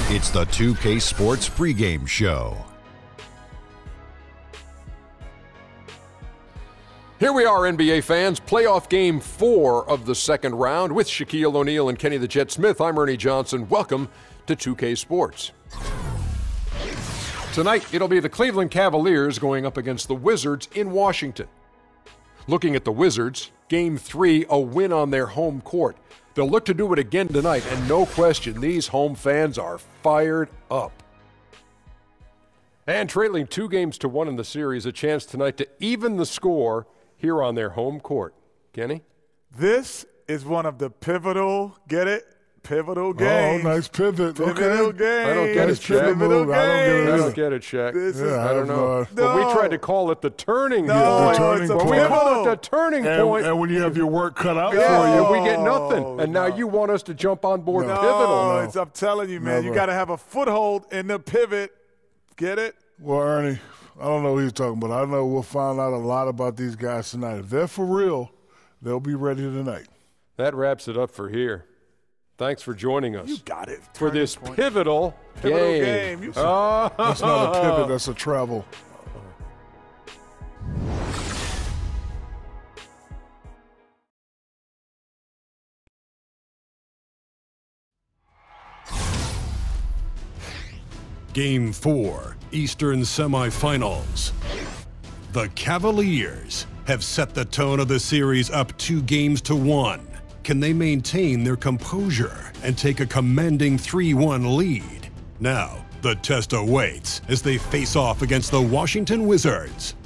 It's the 2K Sports pregame show. Here we are, NBA fans. Playoff game 4 of the second round with Shaquille O'Neal and Kenny the Jet Smith. I'm Ernie Johnson. Welcome to 2K Sports. Tonight, it'll be the Cleveland Cavaliers going up against the Wizards in Washington. Looking at the Wizards, Game 3, a win on their home court. They'll look to do it again tonight, and no question, these home fans are fired up. And trailing 2-1 in the series, a chance tonight to even the score here on their home court. Kenny? This is one of the pivotal, get it? Pivotal games. Oh, nice pivot. Pivotal Okay. games. I don't get it, Shaq. Pivotal games. I don't get it, Shaq. I don't know. No. But we tried to call it the turning. No, it's a When we pivotal. call it the turning point. And when you have your work cut out Yeah, for you. and we get nothing. And now you want us to jump on board pivotal. I'm telling you, man, Never. you got to have a foothold in the pivot. Get it? Well, Ernie, I don't know what he's talking about. I know we'll find out a lot about these guys tonight. If they're for real, they'll be ready tonight. That wraps it up for here. Thanks for joining us. You got it. For this Turning point. pivotal game. You That's not a pivot, that's a travel. Game 4, Eastern Semifinals. The Cavaliers have set the tone of the series up 2-1. Can they maintain their composure and take a commanding 3-1 lead? Now, the test awaits as they face off against the Washington Wizards.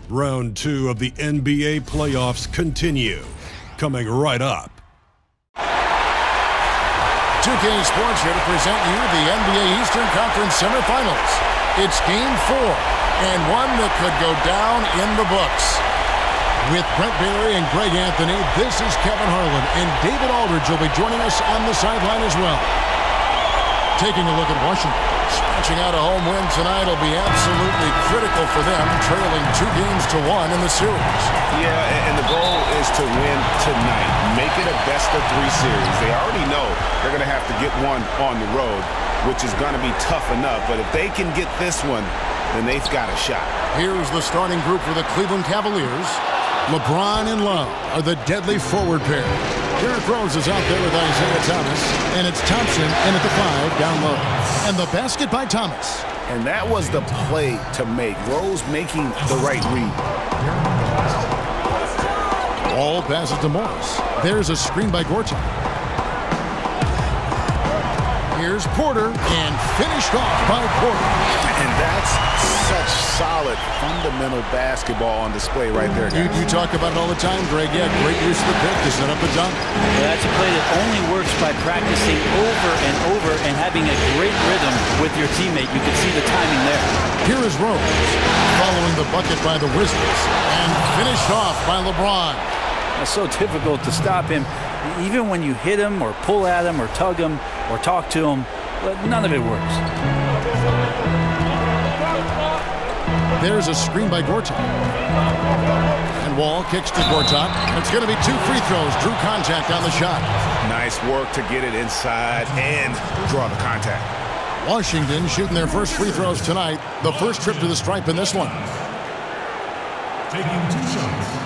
Round 2 of the NBA playoffs continue. Coming right up. 2K Sports here to present you the NBA Eastern Conference Semifinals. It's Game 4, and one that could go down in the books. With Brent Barry and Greg Anthony, this is Kevin Harlan, and David Aldridge will be joining us on the sideline as well. Taking a look at Washington. Scratching out a home win tonight will be absolutely critical for them, trailing 2-1 in the series. Yeah, and the goal is to win tonight. Make it a best-of-3 series. They already know they're going to have to get one on the road, which is going to be tough enough. But if they can get this one, then they've got a shot. Here's the starting group for the Cleveland Cavaliers. LeBron and Love are the deadly forward pair. Derrick Rose is out there with Isaiah Thomas, and it's Thompson in at the 5 down low. And the basket by Thomas. And that was the play to make. Rose making the right read. All passes to Morris. There's a screen by Gortat. Here's Porter, and finished off by Porter. And that's such solid, fundamental basketball on display right there, guys. You talk about it all the time, Greg. Yeah, great use of the pick to set up a dunk. Well, that's a play that only works by practicing over and over and having a great rhythm with your teammate. You can see the timing there. Here is Rose, following the bucket by the Wizards, and finished off by LeBron. It's so difficult to stop him. Even when you hit him or pull at him or tug him or talk to him, none of it works. There's a screen by Gortat. And Wall kicks to Gortat. It's going to be 2 free throws. Drew contact on the shot. Nice work to get it inside and draw the contact. Washington shooting their first free throws tonight. The first trip to the stripe in this one. Taking 2 shots.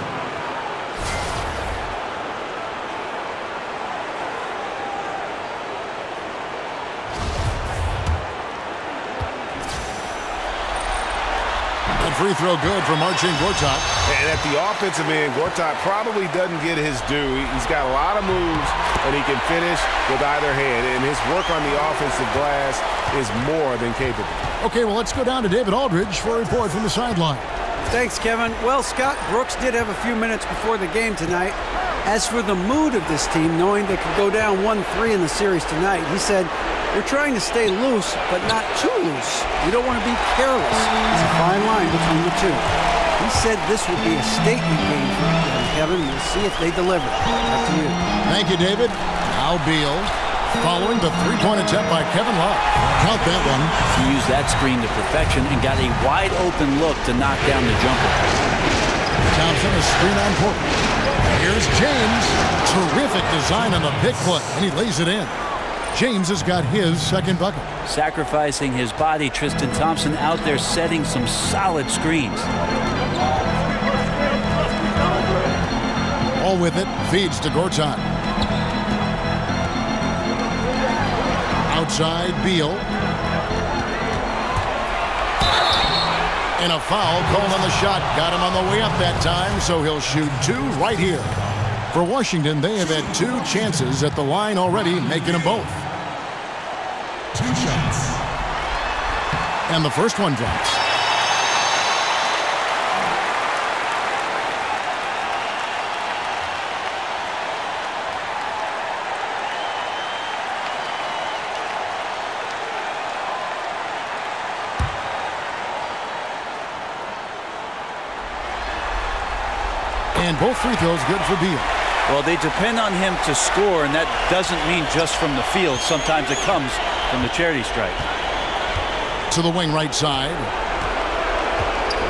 Free throw good for Marcin Gortat. And at the offensive end, Gortat probably doesn't get his due. He's got a lot of moves, and he can finish with either hand. And his work on the offensive glass is more than capable. Okay, well, let's go down to David Aldridge for a report from the sideline. Thanks, Kevin. Well, Scott Brooks did have a few minutes before the game tonight. As for the mood of this team, knowing they could go down 1-3 in the series tonight, he said, "We're trying to stay loose, but not too loose. We don't want to be careless." It's a fine line between the two. He said this would be a statement game for them, Kevin. We'll see if they deliver. Back to you. Thank you, David. Now Beal, following the three-point attempt by Kevin Love. Count that one. He used that screen to perfection and got a wide-open look to knock down the jumper. Thompson, a screen on Porter. Here's James. Terrific design on the pick play, and he lays it in. James has got his second bucket. Sacrificing his body, Tristan Thompson out there setting some solid screens. All with it, feeds to Gortat. Outside, Beal. And a foul called on the shot. Got him on the way up that time, so he'll shoot 2 right here. For Washington, they have had 2 chances at the line already, making them both. 2 shots. And the first one drops. And both free throws good for Beal. Well, they depend on him to score, and that doesn't mean just from the field. Sometimes it comes from the charity stripe. To the wing right side.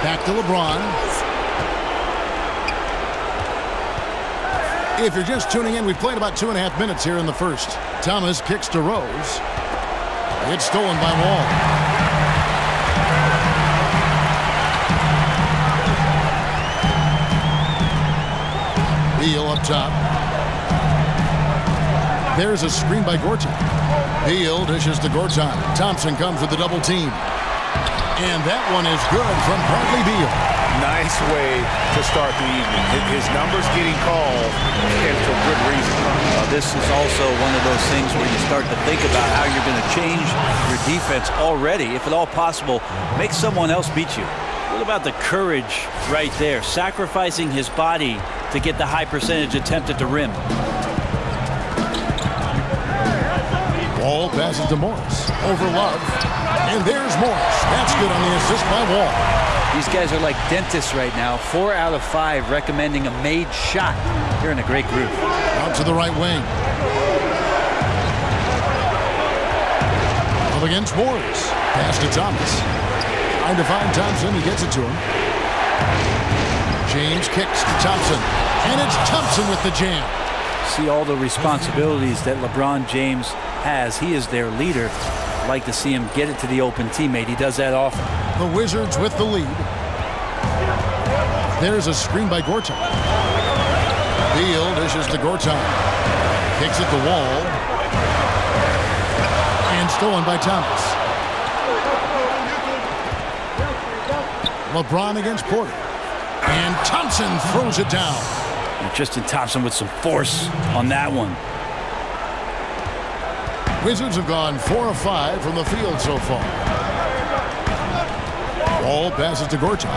Back to LeBron. If you're just tuning in, we've played about 2.5 minutes here in the first. Thomas kicks to Rose. It's stolen by Wall. Beal up top. There's a screen by Gortat. Beal dishes to Gortat. Thompson comes with the double team. And that one is good from Bradley Beal. Nice way to start the evening. His numbers getting called, and for good reason. This is also one of those things where you start to think about how you're going to change your defense already. If at all possible, make someone else beat you. What about the courage right there? Sacrificing his body to get the high percentage attempt at the rim. Wall passes to Morris. Over Love. And there's Morris. That's good on the assist by Wall. These guys are like dentists right now. 4 out of 5 recommending a made shot. They're in a great group. Out to the right wing. Up against Morris. Pass to Thomas. Trying to find Thompson. He gets it to him. James kicks to Thompson. And it's Thompson with the jam. See all the responsibilities that LeBron James has. He is their leader. I'd like to see him get it to the open teammate. He does that often. The Wizards with the lead. There's a screen by Gortat. Beal dishes to Gortat. Kicks at the wall. And stolen by Thomas. LeBron against Porter. And Thompson throws it down. And Tristan Thompson with some force on that one. Wizards have gone 4 of 5 from the field so far. Ball passes to Gortat.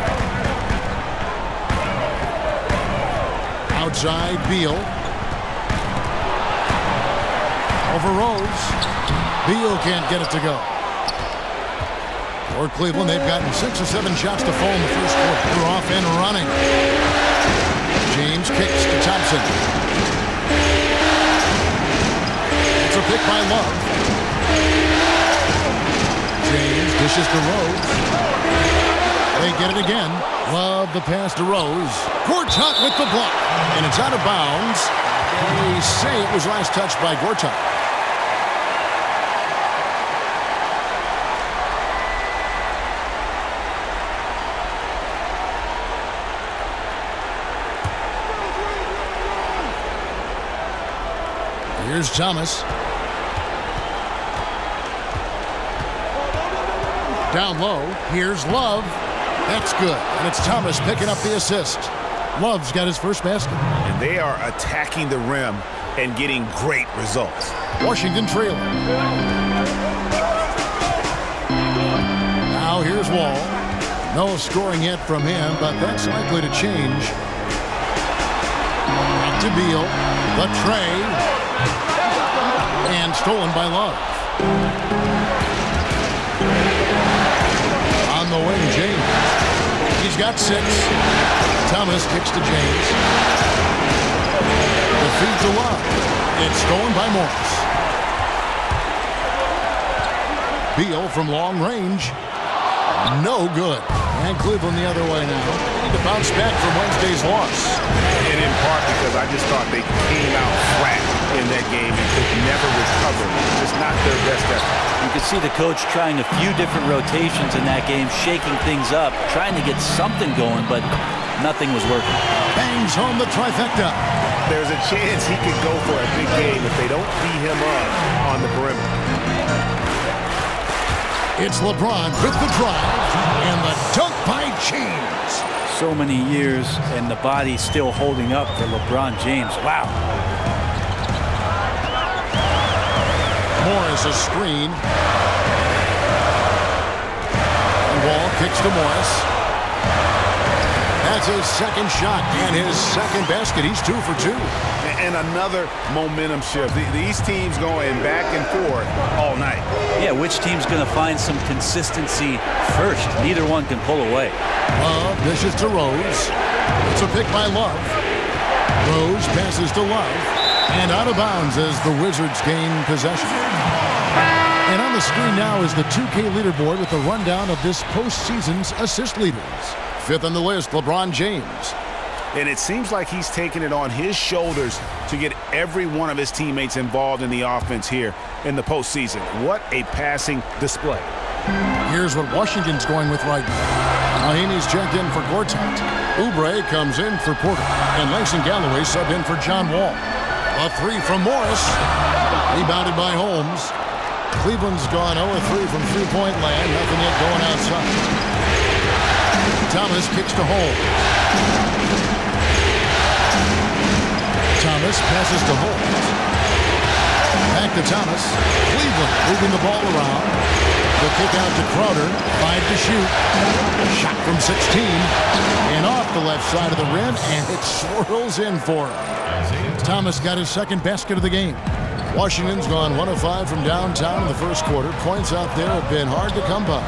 Outside, Beal. Over Rose. Beal can't get it to go. For Cleveland, they've gotten 6 or 7 shots to fall in the first quarter. They're off and running. James kicks to Thompson. It's a pick by Love. James dishes to Rose. They get it again. Love the pass to Rose. Gortat with the block. And it's out of bounds. They say it was last touched by Gortat. Here's Thomas. Down low. Here's Love. That's good. And it's Thomas picking up the assist. Love's got his first basket. And they are attacking the rim and getting great results. Washington trailing. Now here's Wall. No scoring yet from him, but that's likely to change. Back to Beal. The tray. And stolen by Love. On the wing, James. He's got 6. Thomas kicks to James. The feed to Love. It's stolen by Morris. Beal from long range. No good. And Cleveland the other way now. They need to bounce back from Wednesday's loss. And in part because I just thought they came out flat in that game and could never recover. Just not best effort. You could see the coach trying a few different rotations in that game, shaking things up, trying to get something going, but nothing was working. Bangs home the trifecta. There's a chance he could go for a big game if they don't beat him up on the perimeter. It's LeBron with the drive and the dunk by James. So many years and the body still holding up for LeBron James. Wow. Morris a screen. Wall kicks to Morris. That's his second shot and his second basket. He's 2 for 2. And another momentum shift. These teams going back and forth all night. Yeah, which team's going to find some consistency first? Neither one can pull away. Love dishes to Rose. It's a pick by Love. Rose passes to Love. And out of bounds as the Wizards gain possession. And on the screen now is the 2K leaderboard with the rundown of this postseason's assist leaders. 5th on the list, LeBron James. And it seems like he's taking it on his shoulders to get every one of his teammates involved in the offense here in the postseason. What a passing display. Here's what Washington's going with right now. Mahinmi's checked in for Gortat. Oubre comes in for Porter. And Langston Galloway subbed in for John Wall. A 3 from Morris. Rebounded by Holmes. Cleveland's gone 0-3 from three-point land. Nothing yet going outside. Thomas kicks to Holmes. Thomas passes to Holmes. Back to Thomas. Cleveland moving the ball around. The kick out to Crowder. 5 to shoot. Shot from 16. And off the left side of the rim. And it swirls in for him. Thomas got his second basket of the game. Washington's gone 1 of 5 from downtown in the first quarter. Points out there have been hard to come by.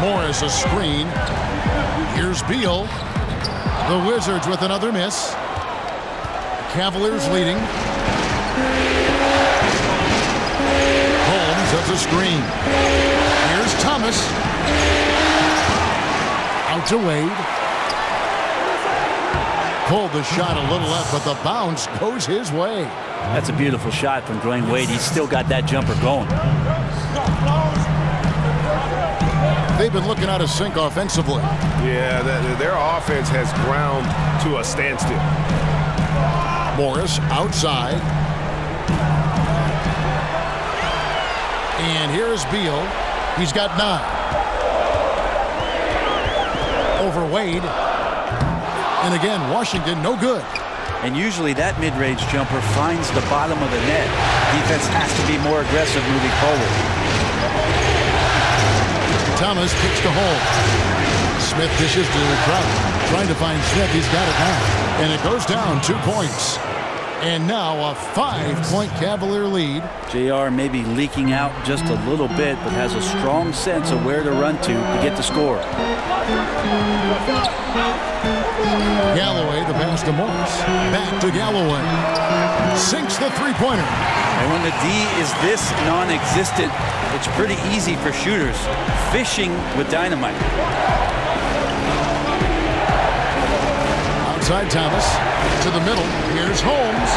Morris a screen. Here's Beal. The Wizards with another miss. Cavaliers leading. Holmes has a screen. Here's Thomas. Out to Wade. Pulled the shot a little left, but the bounce goes his way. That's a beautiful shot from Dwayne Wade. He's still got that jumper going. They've been looking out of sync offensively. Yeah, their offense has ground to a standstill. Morris outside. And here's Beal. He's got 9. Over Wade. And again, Washington, no good. And usually that mid-range jumper finds the bottom of the net. Defense has to be more aggressive moving forward. Thomas kicks to Holmes. Smith dishes to Crowder. Trying to find Smith. He's got it now. And it goes down 2 points. And now a 5-point Cavalier lead. JR may be leaking out just a little bit, but has a strong sense of where to run to get the score. Galloway, the pass to Morris. Back to Galloway. Sinks the three-pointer. And when the D is this non-existent, it's pretty easy for shooters. Fishing with dynamite. Outside Thomas. To the middle. Here's Holmes.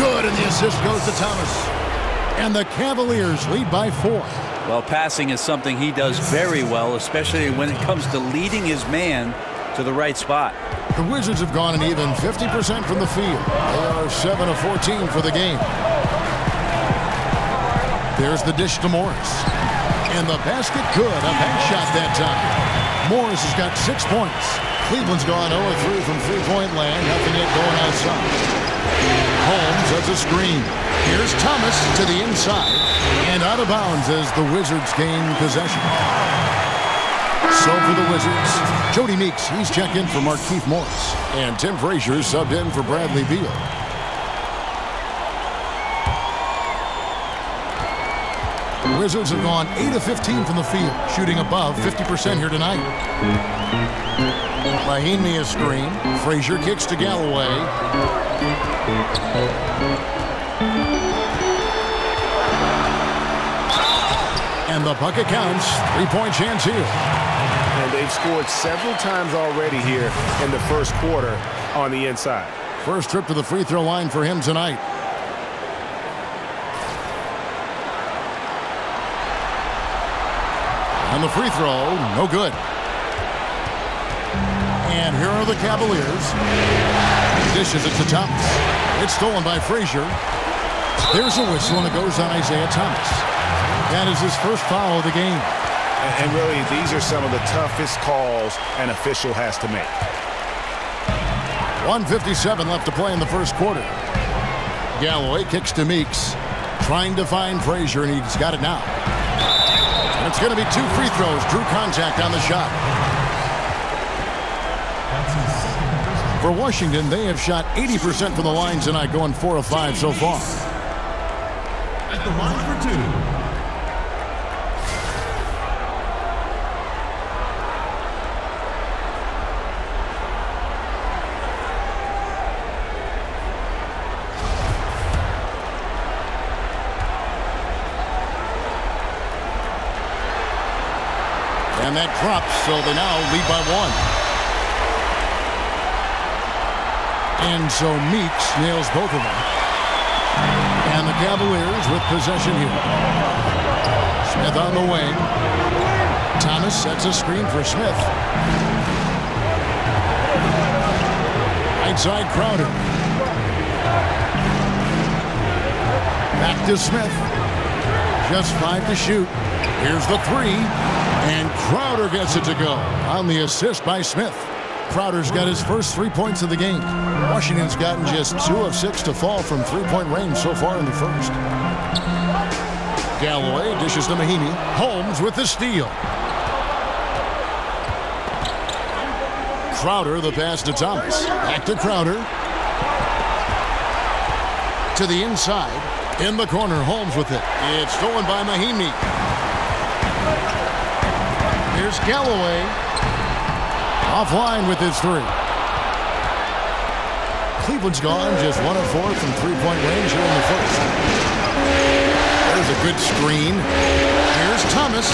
Good, and the assist goes to Thomas. And the Cavaliers lead by 4. Well, passing is something he does very well, especially when it comes to leading his man to the right spot. The Wizards have gone an even 50% from the field. They are 7 of 14 for the game. There's the dish to Morris. And the basket good. A bank shot that time. Morris has got 6 points. Cleveland's gone 0-3 from three-point land. Nothing yet going outside. Holmes has a screen. Here's Thomas to the inside. And out of bounds as the Wizards gain possession. So for the Wizards, Jody Meeks, he's checked in for Markieff Morris. And Tim Frazier subbed in for Bradley Beal. The Wizards have gone 8 of 15 from the field, shooting above 50% here tonight. Mahinmi a screen. Frazier kicks to Galloway. And the bucket counts. 3-point chance here. And they've scored several times already here in the first quarter on the inside. First trip to the free throw line for him tonight. And the free throw, no good. And here are the Cavaliers. Dishes it to Thomas. It's stolen by Frazier. There's a whistle, and it goes on Isaiah Thomas. That is his first foul of the game. And really, these are some of the toughest calls an official has to make. 1:57 left to play in the first quarter. Galloway kicks to Meeks, trying to find Frazier, and he's got it now. And it's going to be 2 free throws. Drew contact on the shot. For Washington, they have shot 80% from the line tonight, going 4 of 5 so far. At the line for 2. And that drops, so they now lead by 1. And so Meeks nails both of them. And the Cavaliers with possession here. Smith on the wing. Thomas sets a screen for Smith. Right side, Crowder. Back to Smith. Just 5 to shoot. Here's the 3. And Crowder gets it to go on the assist by Smith. Crowder's got his first 3 points of the game. Washington's gotten just 2 of 6 to fall from 3-point range so far in the first. Galloway dishes to Mahinmi. Holmes with the steal. Crowder the pass to Thomas. Back to Crowder. To the inside. In the corner, Holmes with it. It's stolen by Mahinmi. Here's Galloway. Offline with his 3. Cleveland's gone just 1 of 4 from 3-point range here in the first. There's a good screen. Here's Thomas.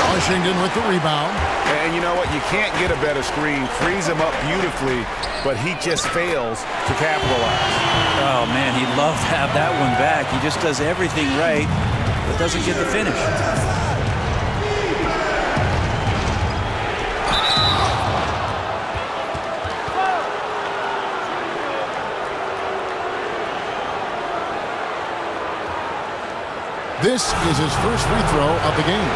Washington with the rebound. And you know what? You can't get a better screen. Frees him up beautifully, but he just fails to capitalize. Oh, man, he'd love to have that one back. He just does everything right, but doesn't get the finish. This is his first free throw of the game.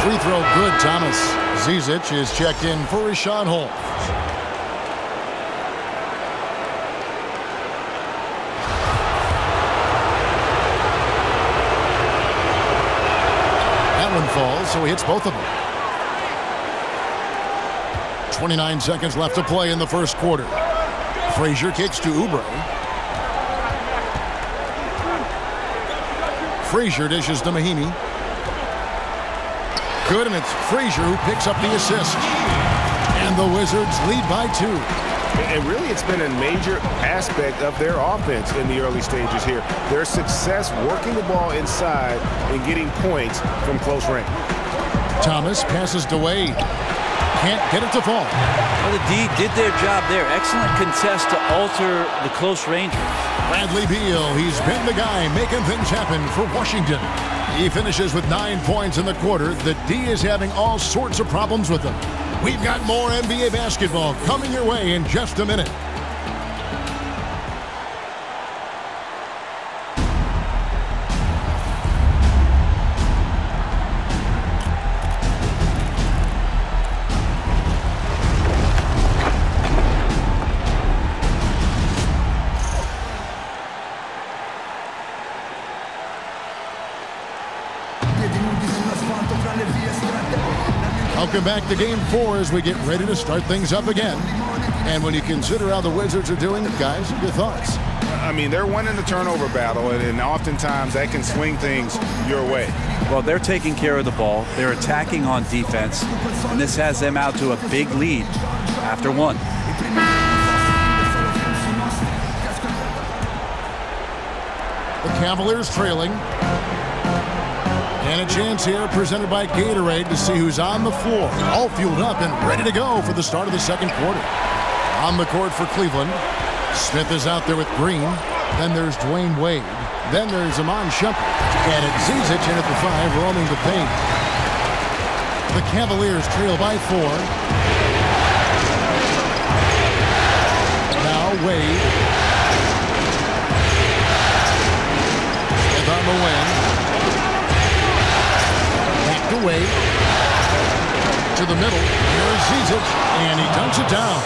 Free throw good, Thomas. Zizic is checked in for Rashawn Holmes. That one falls, so he hits both of them. 29 seconds left to play in the first quarter. Frazier kicks to Oubre. Frazier dishes to Mahinmi. Good, and it's Frazier who picks up the assist. And the Wizards lead by 2. And really, it's been a major aspect of their offense in the early stages here. Their success working the ball inside and getting points from close range. Thomas passes to Wade. Can't get it to fall. Well, the D did their job there. Excellent contest to alter the close range. Bradley Beal, he's been the guy making things happen for Washington. He finishes with 9 points in the quarter. The D is having all sorts of problems with him. We've got more NBA basketball coming your way in just a minute. Welcome back to Game 4 as we get ready to start things up again. And when you consider how the Wizards are doing, guys, your thoughts? I mean, they're winning the turnover battle, and oftentimes that can swing things your way. Well, they're taking care of the ball. They're attacking on defense, and this has them out to a big lead after 1. The Cavaliers trailing. And a chance here presented by Gatorade to see who's on the floor. All fueled up and ready to go for the start of the second quarter. On the court for Cleveland. Smith is out there with Green. Then there's Dwayne Wade. Then there's Iman Shumpert. And it's Zizic in at the 5, roaming the paint. The Cavaliers trail by 4. Now Wade. Smith on the wing. Back to Wade. To the middle. Here's Zizic. And he dunks it down.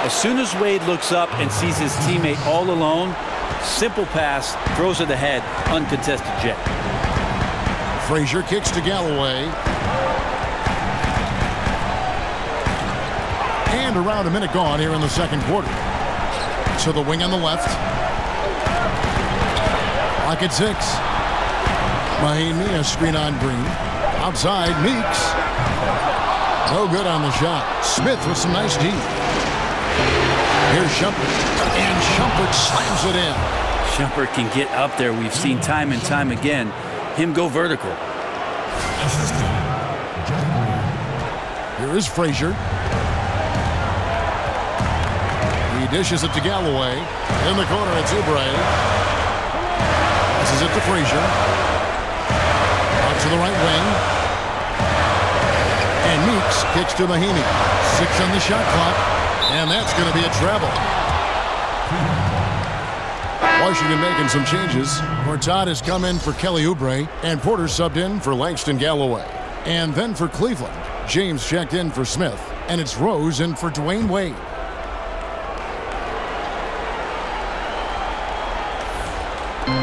As soon as Wade looks up and sees his teammate all alone, simple pass, throws it ahead, uncontested jet. Frazier kicks to Galloway. And around a minute gone here in the second quarter. To the wing on the left. Lock at 6. Mahimi, a screen on Green. Outside, Meeks. No good on the shot. Smith with some nice D. Here's Shumpert. And Shumpert slams it in. Shumpert can get up there. We've seen time and time again him go vertical. Here is Frazier. He dishes it to Galloway. In the corner, it's Oubre. Passes it to Frazier. Out to the right wing. And Meeks kicks to Mahimi. 6 on the shot clock. And that's going to be a travel. Washington making some changes. Gortat has come in for Kelly Oubre. And Porter subbed in for Langston Galloway. And then for Cleveland, James checked in for Smith. And it's Rose in for Dwayne Wade.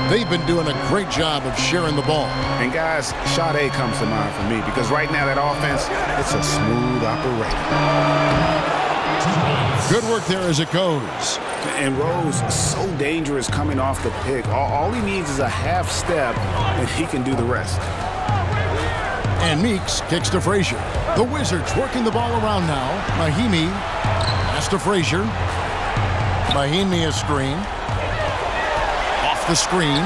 They've been doing a great job of sharing the ball. And guys, shot A comes to mind for me because right now that offense, it's a smooth operation. Good work there as it goes. And Rose is so dangerous coming off the pick. All he needs is a half step, and he can do the rest. And Meeks kicks to Frazier. The Wizards working the ball around now. Mahimi pass to Frazier. Mahimi a screen. Off the screen.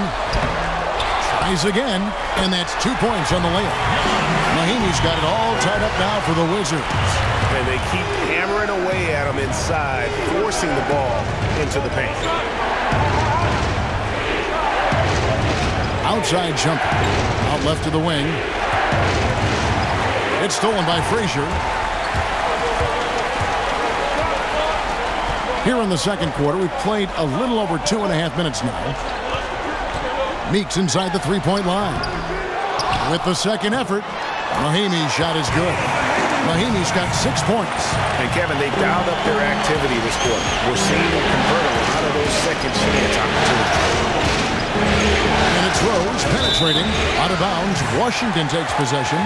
Tries again, and that's 2 points on the layup. Mahimi's got it all tied up now for the Wizards. And they keep hammering away at him inside, forcing the ball into the paint. Outside jumper. Out left to the wing. It's stolen by Frazier. Here in the second quarter, we've played a little over 2.5 minutes now. Meeks inside the three-point line. With the second effort, Mahimi's shot is good. Mahimi's got 6 points. And Kevin, they dialed up their activity this quarter. We're seeing them convert a lot of those second chance opportunities. And it's Rose penetrating. Out of bounds. Washington takes possession.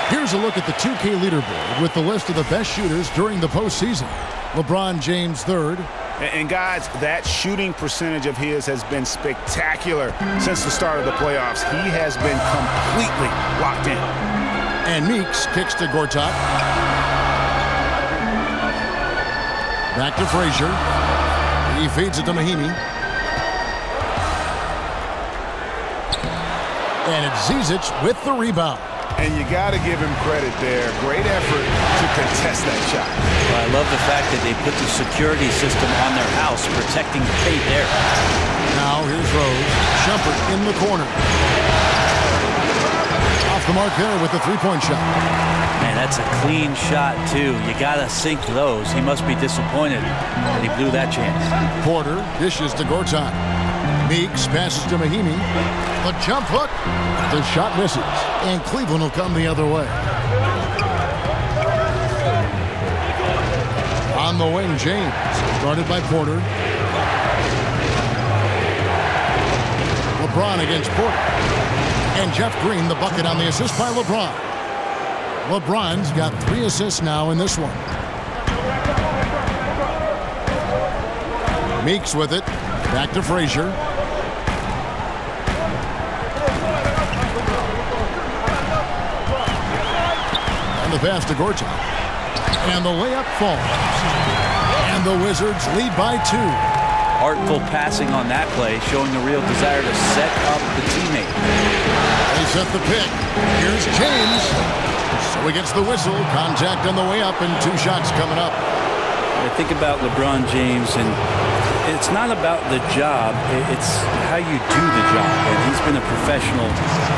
Here's a look at the 2K leaderboard with the list of the best shooters during the postseason. LeBron James third. And guys, that shooting percentage of his has been spectacular since the start of the playoffs. He has been completely locked in. And Meeks kicks to Gortat. Back to Frazier. He feeds it to Mahimi. And it's Zizic with the rebound. And you got to give him credit there. Great effort to contest that shot. Well, I love the fact that they put the security system on their house, protecting the paint there. Now here's Rose. Shumpert in the corner. Off the mark there with the three-point shot. Man, that's a clean shot, too. You got to sink those. He must be disappointed that he blew that chance. Porter dishes to Gortat. Meeks passes to Mahimi. The jump hook. The shot misses. And Cleveland will come the other way. On the wing, James. Guarded by Porter. LeBron against Porter. And Jeff Green, the bucket on the assist by LeBron. LeBron's got 3 assists now in this one. Meeks with it. Back to Frazier. And the pass to Gortat. And the layup falls. And the Wizards lead by 2. Artful passing on that play, showing a real desire to set up the teammate. They set the pick. Here's James. So he gets the whistle. Contact on the way up and 2 shots coming up. I think about LeBron James, and it's not about the job, it's how you do the job. And he's been a professional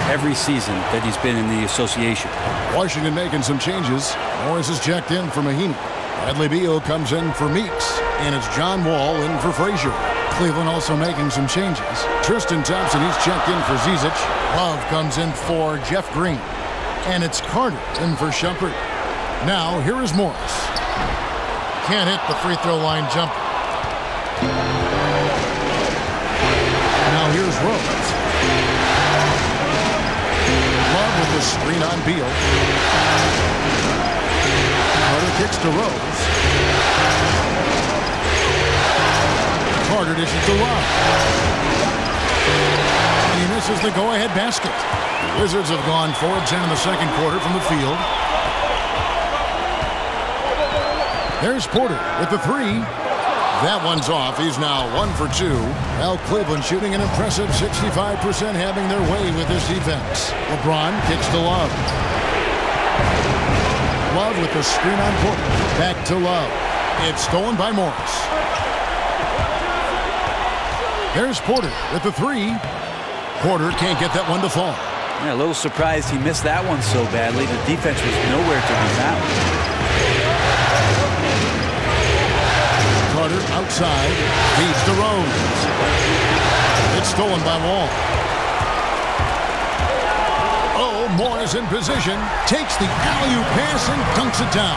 every season that he's been in the association. Washington making some changes. Morris is checked in for Mahinmi. Bradley Beal comes in for Meeks. And it's John Wall in for Frazier. Cleveland also making some changes. Tristan Thompson, he's checked in for Zizic. Love comes in for Jeff Green. And it's Carter in for Shumpert. Now, here is Morris. Can't hit the free throw line jumper. Now here's Rose. Love with the screen on Beal. Carter kicks to Rose. Carter dishes to Love. And he misses the go-ahead basket. The Wizards have gone 4-10 in the second quarter from the field. There's Porter with the 3. That one's off. He's now 1 for 2. Well, Cleveland shooting an impressive 65%, having their way with this defense. LeBron kicks to Love. Love with the screen on Porter. Back to Love. It's stolen by Morris. There's Porter with the 3. Porter can't get that one to fall. Yeah, a little surprised he missed that one so badly. The defense was nowhere to be found. Carter outside, feeds to Rose. It's stolen by Wall. Oh, Morris in position, takes the alley-oop pass and dunks it down.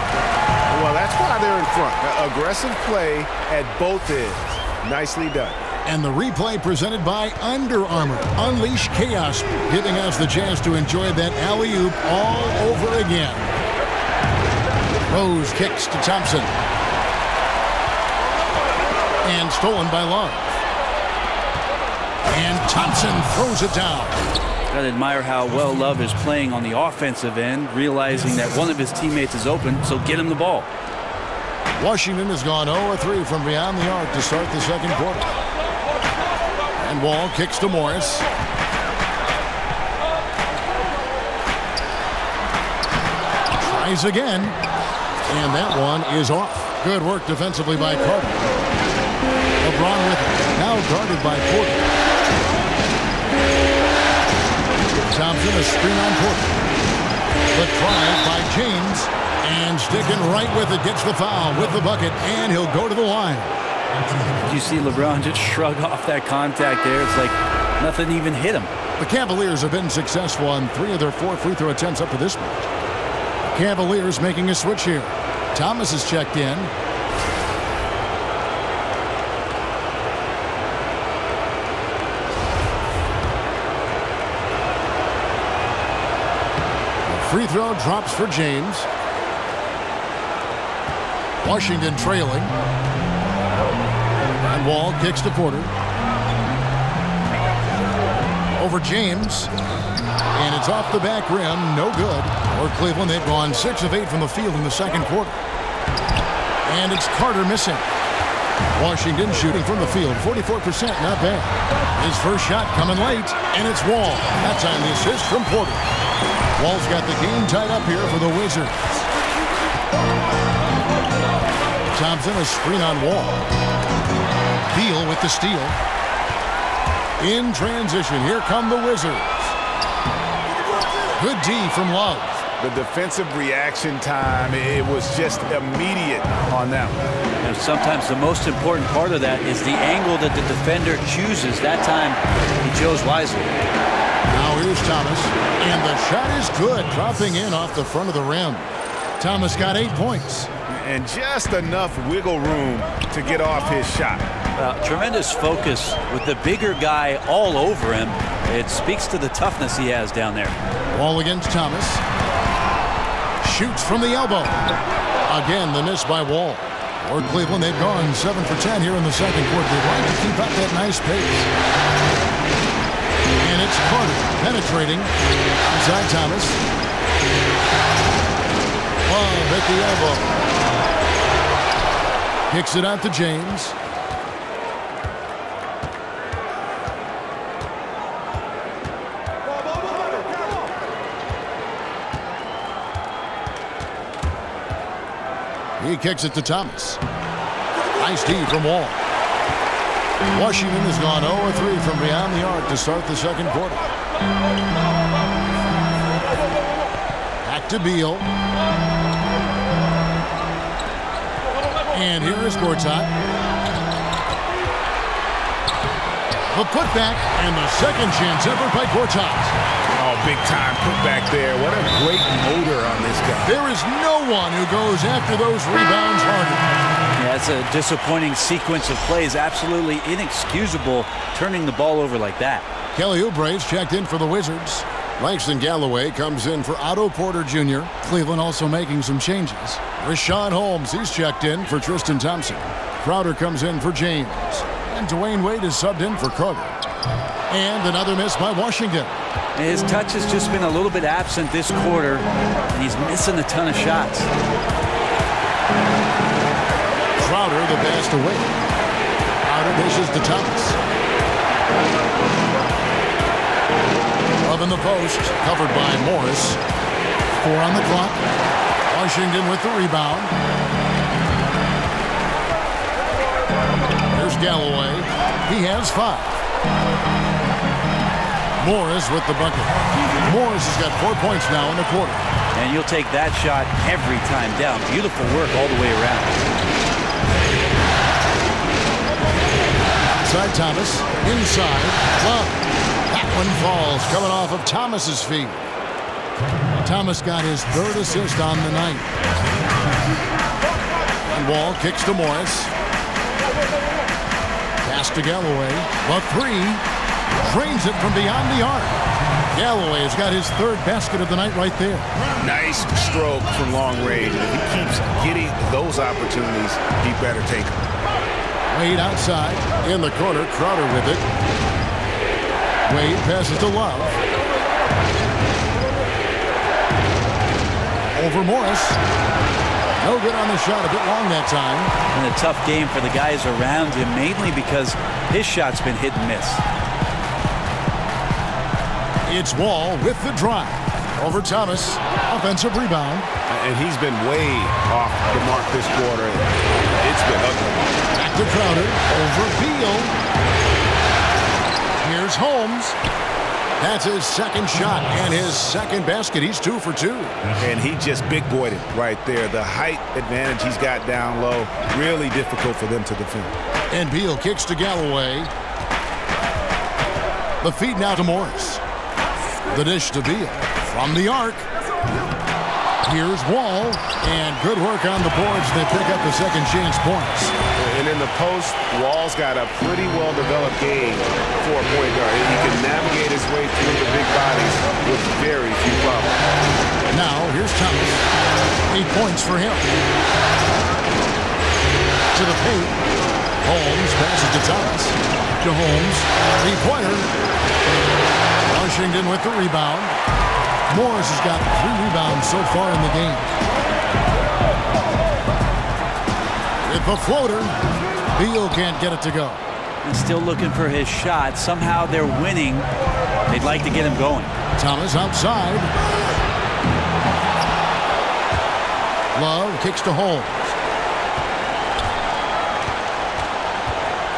Well, that's why they're in front. Aggressive play at both ends. Nicely done. And the replay presented by Under Armour. Unleash chaos, giving us the chance to enjoy that alley-oop all over again. Rose kicks to Thompson. And stolen by Love. And Thompson throws it down. Gotta admire how well Love is playing on the offensive end, realizing that one of his teammates is open, so get him the ball. Washington has gone 0-3 from beyond the arc to start the second quarter. And Wall kicks to Morris. Tries again. And that one is off. Good work defensively by Carter. LeBron with it. Now guarded by Porter. Thompson a screen on Porter. The try by James. And sticking right with it. Gets the foul with the bucket. And he'll go to the line. Did you see LeBron just shrug off that contact there? It's like nothing even hit him. The Cavaliers have been successful on 3 of their 4 free throw attempts up to this point. The Cavaliers making a switch here. Thomas is checked in. Free throw drops for James. Washington trailing. And Wall kicks to Porter. Over James. And it's off the back rim. No good. For Cleveland, they've gone 6 of 8 from the field in the second quarter. And it's Carter missing. Washington shooting from the field. 44%, not bad. His first shot coming late. And it's Wall. That time the assist from Porter. Wall's got the game tied up here for the Wizards. Thompson a screen on Wall. Beal with the steal. In transition, here come the Wizards. Good D from Love. The defensive reaction time, it was just immediate on that one. And sometimes the most important part of that is the angle that the defender chooses. That time, he chose wisely. Now here's Thomas, and the shot is good, dropping in off the front of the rim. Thomas got 8 points. And just enough wiggle room to get off his shot. Tremendous focus with the bigger guy all over him. It speaks to the toughness he has down there. Wall against Thomas. Shoots from the elbow. Again, the miss by Wall. For Cleveland, they've gone 7 for 10 here in the second quarter. They'd like to keep up that nice pace. And it's Carter penetrating. Inside Thomas. Love at the elbow. Kicks it out to James. He kicks it to Thomas. Nice D from Wall. Washington has gone 0-3 from beyond the arc to start the second quarter. Back to Beal. And here is Gortat. The putback and the second chance ever by Gortat. Oh, big time putback there. What a great motor on this guy. There is no one who goes after those rebounds harder. Yeah, it's a disappointing sequence of plays. Absolutely inexcusable turning the ball over like that. Kelly Oubre's checked in for the Wizards. Langston Galloway comes in for Otto Porter Jr. Cleveland also making some changes. Rashawn Holmes, he's checked in for Tristan Thompson. Crowder comes in for James. And Dwayne Wade is subbed in for Carter. And another miss by Washington. His touch has just been a little bit absent this quarter, and he's missing a ton of shots. Crowder, the pass to Wade. Crowder dishes to Thomas. Love in the post, covered by Morris. 4 on the clock. Washington with the rebound. Here's Galloway. He has 5. Morris with the bucket. Morris has got 4 points now in the quarter. And you'll take that shot every time down. Beautiful work all the way around. Outside Thomas. Inside. Love. That one falls coming off of Thomas's feet. Thomas got his 3rd assist on the night. And Wall kicks to Morris. Pass to Galloway. The 3. Drains it from beyond the arc. Galloway has got his 3rd basket of the night right there. Nice stroke from long range. If he keeps getting those opportunities, he better take them. Wade outside. In the corner, Crowder with it. Wade passes to Love. Over Morris. No good on the shot. A bit long that time. And a tough game for the guys around him, mainly because his shot's been hit and miss. It's Wall with the drive. Over Thomas. Offensive rebound. And he's been way off the mark this quarter. It's been ugly. Back to Crowder. Over Beal. Here's Holmes. That's his 2nd shot and his 2nd basket. He's 2 for 2. And he just big-boyed it right there. The height advantage he's got down low, really difficult for them to defend. And Beal kicks to Galloway. The feed now to Morris. The dish to Beal. From the arc. Here's Wall. And good work on the boards. They pick up the 2nd chance points. And in the post, Wall's got a pretty well-developed game for a point guard. He can navigate his way through the big bodies with very few problems. Now, here's Thomas. 8 points for him. To the paint. Holmes passes to Thomas. To Holmes. 3-pointer. Washington with the rebound. Morris has got 3 rebounds so far in the game. With the floater, Beal can't get it to go. He's still looking for his shot. Somehow they're winning. They'd like to get him going. Thomas outside. Love kicks to Holmes.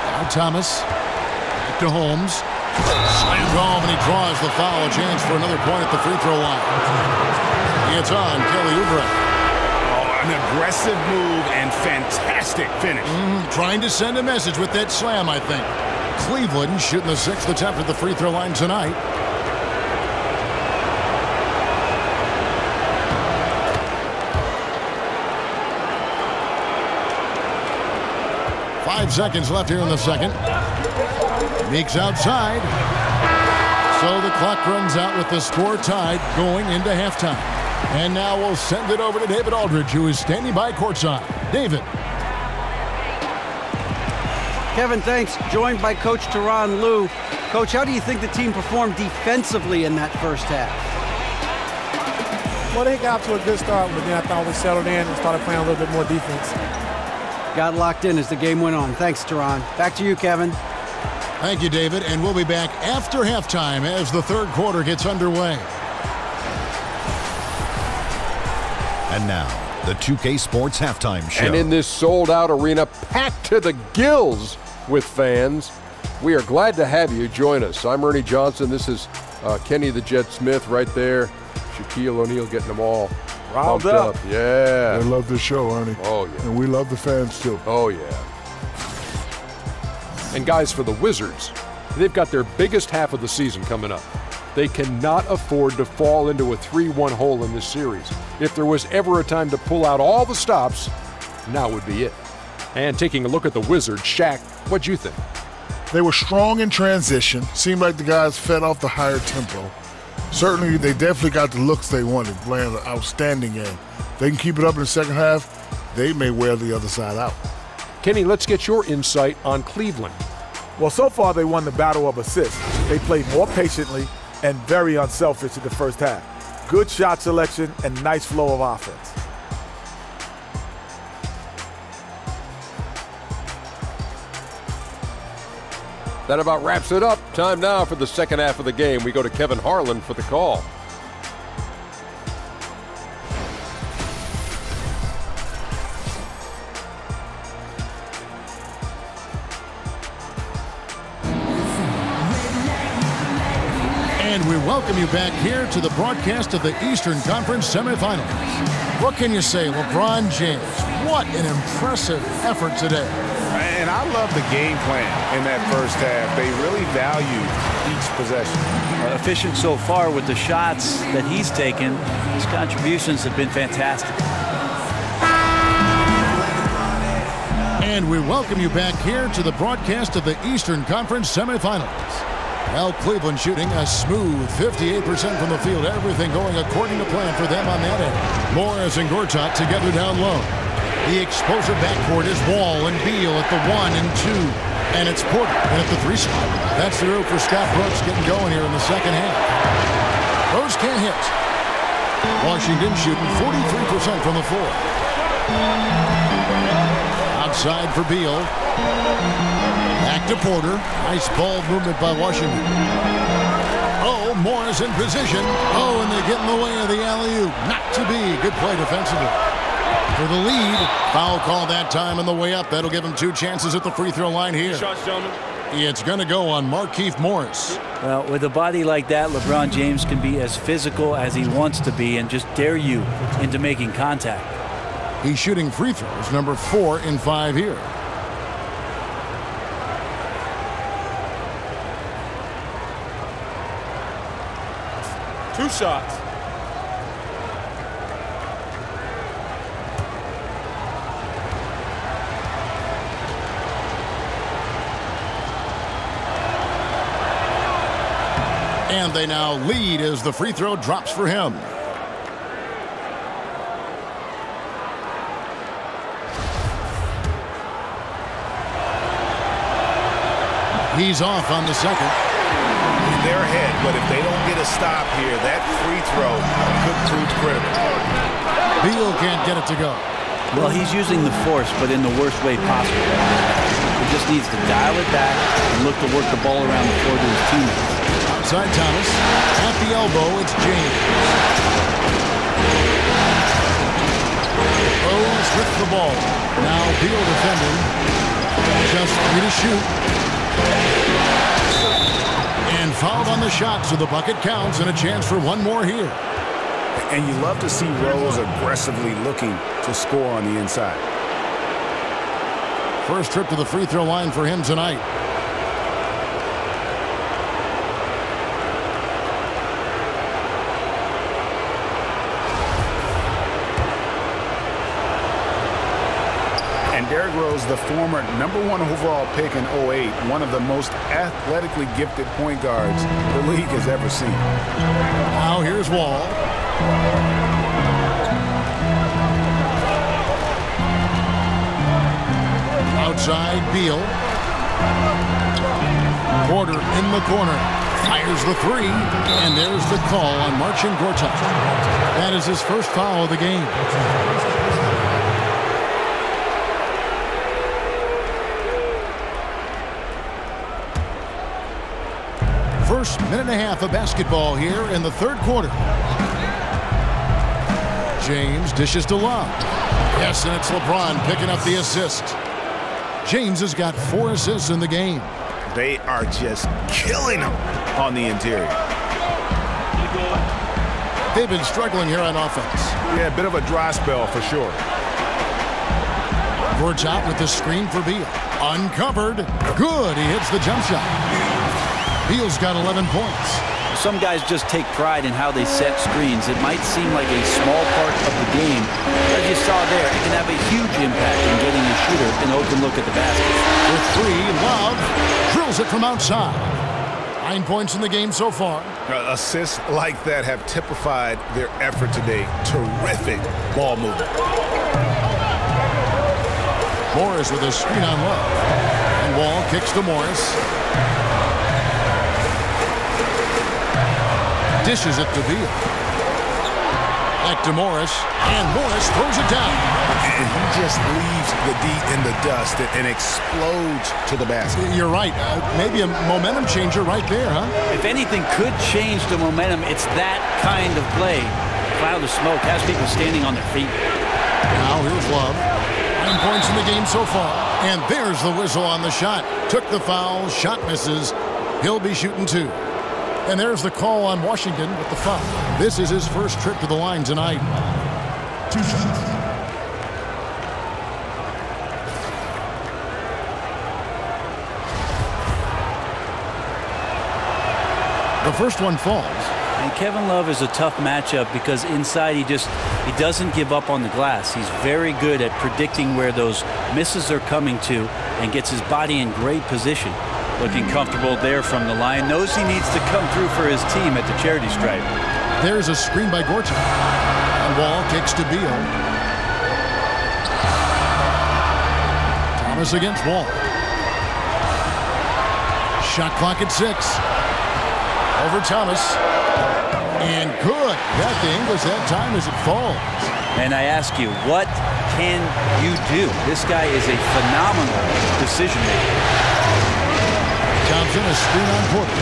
Now Thomas. Back to Holmes. Slams home and he draws the foul. A chance for another point at the free throw line. It's on Kelly Oubre. An aggressive move and fantastic finish. Trying to send a message with that slam, I think. Cleveland shooting the 6th attempt at the free throw line tonight. Five seconds left here in the second. Meeks outside. So the clock runs out with the score tied going into halftime. And now we'll send it over to David Aldridge, who is standing by courtside. David. Kevin, thanks. Joined by Coach Tyronn Lue. Coach, how do you think the team performed defensively in that first half? Well, they got to a good start, but then I thought we settled in and started playing a little bit more defense. Got locked in as the game went on. Thanks, Tyronn. Back to you, Kevin. Thank you, David. And we'll be back after halftime as the third quarter gets underway. And now, the 2K Sports Halftime Show. And in this sold-out arena packed to the gills with fans, we are glad to have you join us. I'm Ernie Johnson. This is Kenny the Jet Smith right there. Shaquille O'Neal getting them all riled pumped up. Yeah. They love the show, Ernie. Oh, yeah. And we love the fans, too. Oh, yeah. And guys, for the Wizards, they've got their biggest half of the season coming up. They cannot afford to fall into a 3-1 hole in this series. If there was ever a time to pull out all the stops, now would be it. And taking a look at the Wizards, Shaq, what'd you think? They were strong in transition. Seemed like the guys fed off the higher tempo. Certainly, they definitely got the looks they wanted, playing an outstanding game. They can keep it up in the second half, they may wear the other side out. Kenny, let's get your insight on Cleveland. Well, so far they won the battle of assists. They played more patiently and very unselfish in the first half. Good shot selection and nice flow of offense. That about wraps it up. Time now for the second half of the game. We go to Kevin Harlan for the call. And we welcome you back here to the broadcast of the Eastern Conference semifinals. What can you say, LeBron James? What an impressive effort today. And I love the game plan in that first half. They really value each possession. Efficient so far with the shots that he's taken. His contributions have been fantastic. And we welcome you back here to the broadcast of the Eastern Conference semifinals. Well, Cleveland shooting a smooth 58% from the field. Everything going according to plan for them on that end. Morris and Gortat together down low. The explosive backcourt is Wall and Beal at the 1 and 2. And it's Porter in at the 3 spot. That's the route for Scott Brooks getting going here in the second half. Rose can't hit. Washington shooting 43% from the floor. Outside for Beal. Back to Porter. Nice ball movement by Washington. Oh, Morris in position. Oh, and they get in the way of the alley-oop. Not to be. Good play defensively. For the lead. Foul call that time on the way up. That'll give him 2 chances at the free throw line here. Shots, gentlemen. It's going to go on Markieff Morris. Well, with a body like that, LeBron James can be as physical as he wants to be and just dare you into making contact. He's shooting free throws, number 4 in 5 here. Two shots. And they now lead as the free throw drops for him. He's off on the second. In their head, but if they don't get a stop here, that free throw could prove critical. Beal can't get it to go. Well, he's using the force, but in the worst way possible. He just needs to dial it back and look to work the ball around the floor to his teammates. Outside Thomas. At the elbow, it's James. Rose with the ball. Now Beal defending. Just 3 to shoot. And fouled on the shot, so the bucket counts and a chance for one more here. And you love to see Rose aggressively looking to score on the inside. First trip to the free throw line for him tonight. Derrick Rose, the former #1 overall pick in 08, one of the most athletically gifted point guards the league has ever seen. Now here's Wall. Outside Beal. Porter in the corner. Fires the 3. And there's the call on Marcin Gortat. That is his first foul of the game. First minute and a half of basketball here in the third quarter. James dishes to Love. Yes, and it's LeBron picking up the assist. James has got 4 assists in the game. They are just killing him on the interior. They've been struggling here on offense. Yeah, a bit of a dry spell for sure. Gortat with the screen for Beal. Uncovered. Good. He hits the jump shot. Beal's got 11 points. Some guys just take pride in how they set screens. It might seem like a small part of the game. As you saw there, it can have a huge impact in getting a shooter an open look at the basket. For 3, Love drills it from outside. 9 points in the game so far. Assists like that have typified their effort today. Terrific ball movement. Morris with a screen on Love. And Wall kicks to Morris. Dishes it to Beal. Back to Morris. And Morris throws it down. And he just leaves the D in the dust and explodes to the basket. You're right. Maybe a momentum changer right there, huh? If anything could change the momentum, it's that kind of play. Cloud of smoke has people standing on their feet. Now here's Love. 9 points in the game so far. And there's the whistle on the shot. Took the foul. Shot misses. He'll be shooting 2. And there's the call on Washington with the foul. This is his first trip to the line tonight. 2 shots. The first one falls. And Kevin Love is a tough matchup because inside he doesn't give up on the glass. He's very good at predicting where those misses are coming to and gets his body in great position. Looking comfortable there from the line. Knows he needs to come through for his team at the charity stripe. There's a screen by Gortat. And Wall kicks to Beal. Thomas against Wall. Shot clock at 6. Over Thomas. And good. Got the English that time as it falls. And I ask you, what can you do? This guy is a phenomenal decision maker. Thompson, a screen on Porter.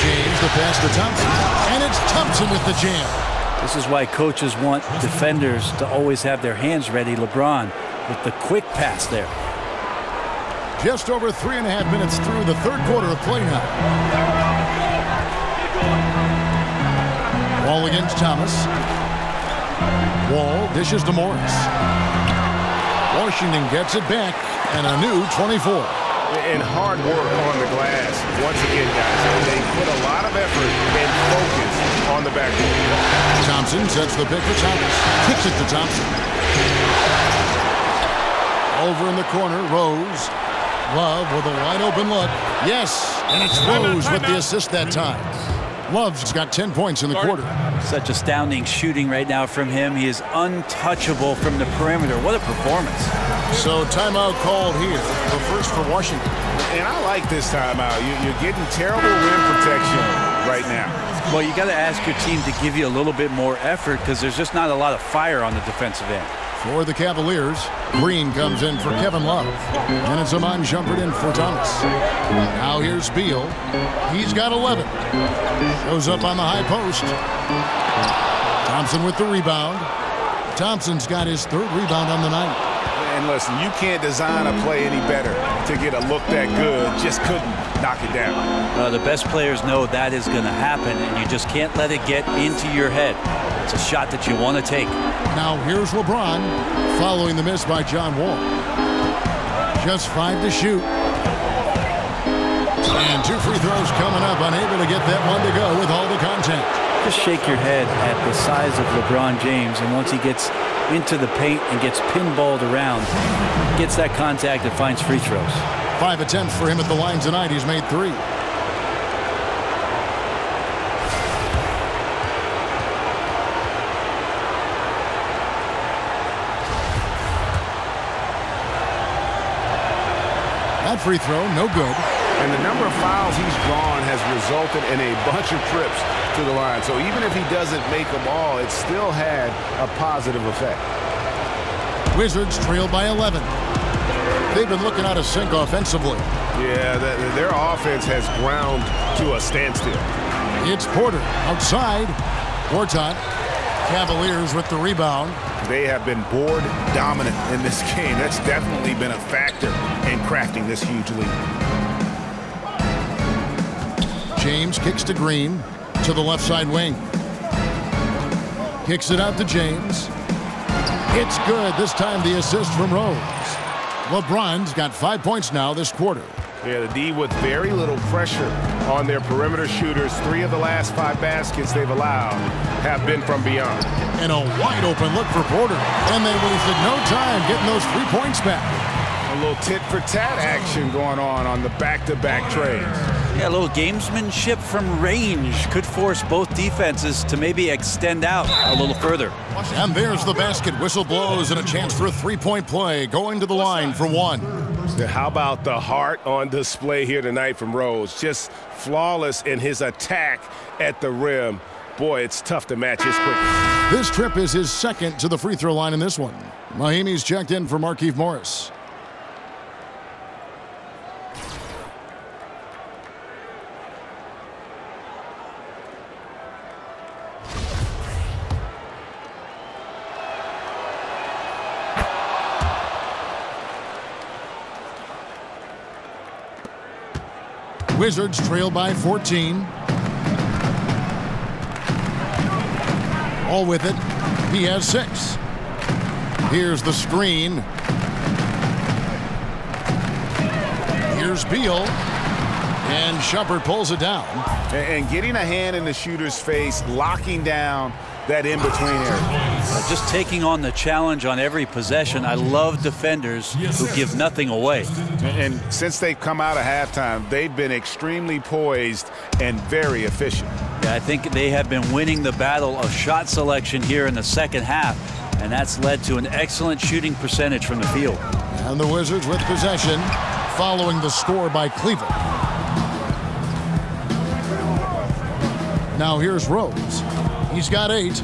James, the pass to Thompson. And it's Thompson with the jam. This is why coaches want defenders to always have their hands ready. LeBron with the quick pass there. Just over 3.5 minutes through the third quarter of play now. Wall against Thomas. Wall dishes to Morris. Washington gets it back, and a new 24. And hard work on the glass. Once again, guys, they put a lot of effort and focus on the backboard. Thompson sets the pick for Thomas. Kicks it to Thompson. Over in the corner, Rose. Love with a wide open look. Yes, and it's Rose with the assist that time. Love's got 10 points in the quarter. Such astounding shooting right now from him. He is untouchable from the perimeter. What a performance. So timeout called here, the first for Washington. And I like this timeout. You're getting terrible rim protection right now. Well, you got to ask your team to give you a little bit more effort because there's just not a lot of fire on the defensive end. For the Cavaliers, Green comes in for Kevin Love. And it's Amon Shumpert in for Thomas. Now here's Beal. He's got 11. Goes up on the high post. Thompson with the rebound. Thompson's got his 3rd rebound on the night. And listen, you can't design a play any better to get a look that good. Just couldn't knock it down. The best players know that is going to happen, and you just can't let it get into your head. It's a shot that you want to take. Now here's LeBron following the miss by John Wall. Just 5 to shoot. And 2 free throws coming up. Unable to get that one to go with all the contact. Just shake your head at the size of LeBron James, and once he gets into the paint and gets pinballed around, gets that contact and finds free throws. 5 attempts for him at the line tonight. He's made 3. That free throw, no good. And the number of fouls he's drawn has resulted in a bunch of trips to the line. So even if he doesn't make them all, it still had a positive effect. Wizards trail by 11. They've been looking out of sync offensively. Yeah, their offense has ground to a standstill. It's Porter outside. Gortat Cavaliers with the rebound. They have been board dominant in this game. That's definitely been a factor in crafting this huge lead. James kicks to Green to the left side wing. Kicks it out to James. It's good. This time the assist from Rose. LeBron's got 5 points now this quarter. Yeah, the D with very little pressure on their perimeter shooters. 3 of the last 5 baskets they've allowed have been from beyond. And a wide open look for Porter. And they wasted no time getting those 3 points back. A little tit-for-tat action going on the back-to-back trades. Yeah, a little gamesmanship from range could force both defenses to maybe extend out a little further. And there's the basket. Whistle blows and a chance for a 3-point play. Going to the line for 1. How about the heart on display here tonight from Rose? Just flawless in his attack at the rim. Boy, it's tough to match his quickness. This trip is his second to the free throw line in this one. Mahimi's checked in for Markieff Morris. Wizards trail by 14. All with it. He has 6. Here's the screen. Here's Beal. And Shumpert pulls it down. And getting a hand in the shooter's face, locking down that in-between area. Just taking on the challenge on every possession. I love defenders who give nothing away. And since they've come out of halftime, they've been extremely poised and very efficient. Yeah, I think they have been winning the battle of shot selection here in the second half, and that's led to an excellent shooting percentage from the field. And the Wizards with possession, following the score by Cleveland. Now here's Rose. He's got 8.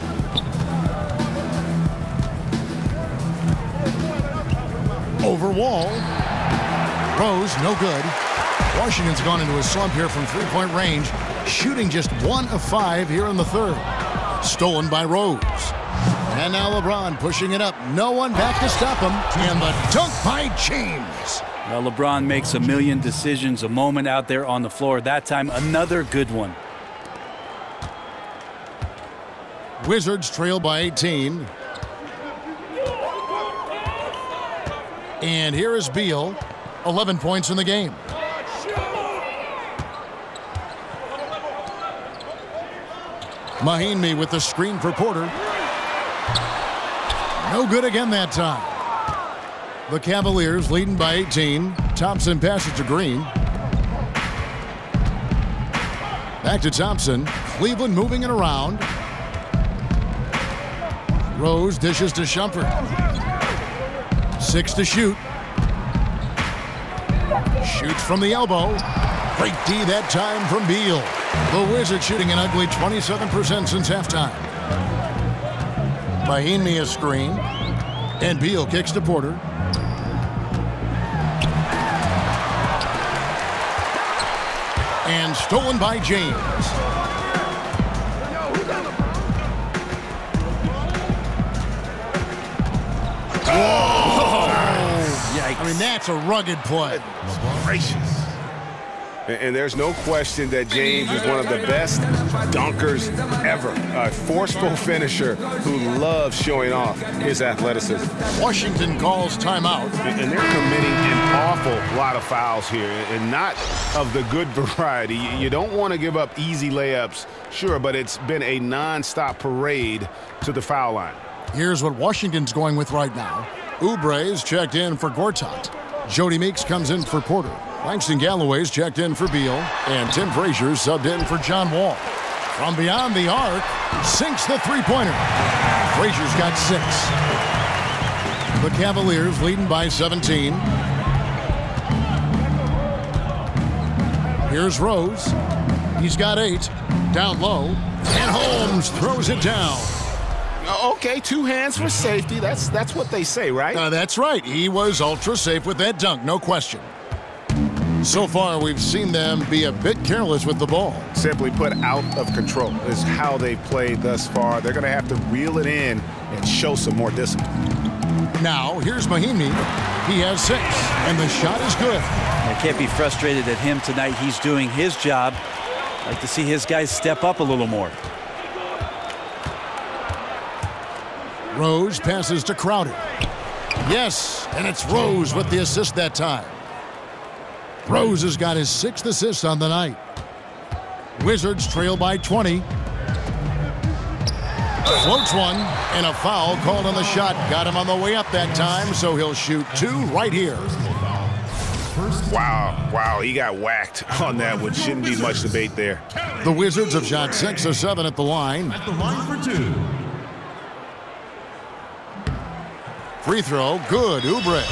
Over Wall. Rose, no good. Washington's gone into a slump here from 3-point range, shooting just 1 of 5 here in the third. Stolen by Rose. And now LeBron pushing it up. No one back to stop him. And the dunk by James. Well, LeBron makes a million decisions a moment out there on the floor. That time, another good one. Wizards trail by 18. And here is Beal. 11 points in the game. Mahimi with the screen for Porter. No good again that time. The Cavaliers leading by 18. Thompson passes to Green. Back to Thompson. Cleveland moving it around. Rose dishes to Shumpert. 6 to shoot. Shoots from the elbow. Great D that time from Beal. The Wizards shooting an ugly 27% since halftime. Mahimi a screen. And Beal kicks to Porter. And stolen by James. I mean, that's a rugged play. Gracious. And there's no question that James is one of the best dunkers ever. A forceful finisher who loves showing off his athleticism. Washington calls timeout. And they're committing an awful lot of fouls here, and not of the good variety. You don't want to give up easy layups, sure, but it's been a non-stop parade to the foul line. Here's what Washington's going with right now. Oubre's checked in for Gortat. Jody Meeks comes in for Porter. Langston Galloway's checked in for Beal. And Tim Frazier's subbed in for John Wall. From beyond the arc, sinks the three-pointer. Frazier's got 6. The Cavaliers leading by 17. Here's Rose. He's got 8. Down low. And Holmes throws it down. Okay, 2 hands for safety. That's what they say, right? That's right. He was ultra safe with that dunk, no question. So far, we've seen them be a bit careless with the ball. Simply put, out of control is how they've played thus far. They're going to have to reel it in and show some more discipline. Now, here's Mahinmi. He has 6, and the shot is good. I can't be frustrated at him tonight. He's doing his job. I'd like to see his guys step up a little more. Rose passes to Crowder. Yes, and it's Rose with the assist that time. Rose has got his 6th assist on the night. Wizards trail by 20. Floats one, and a foul called on the shot. Got him on the way up that time, so he'll shoot 2 right here. Wow, he got whacked on that, which shouldn't be much debate there. The Wizards have shot 6 of 7 at the line. For 2. Free throw, good, Oubre.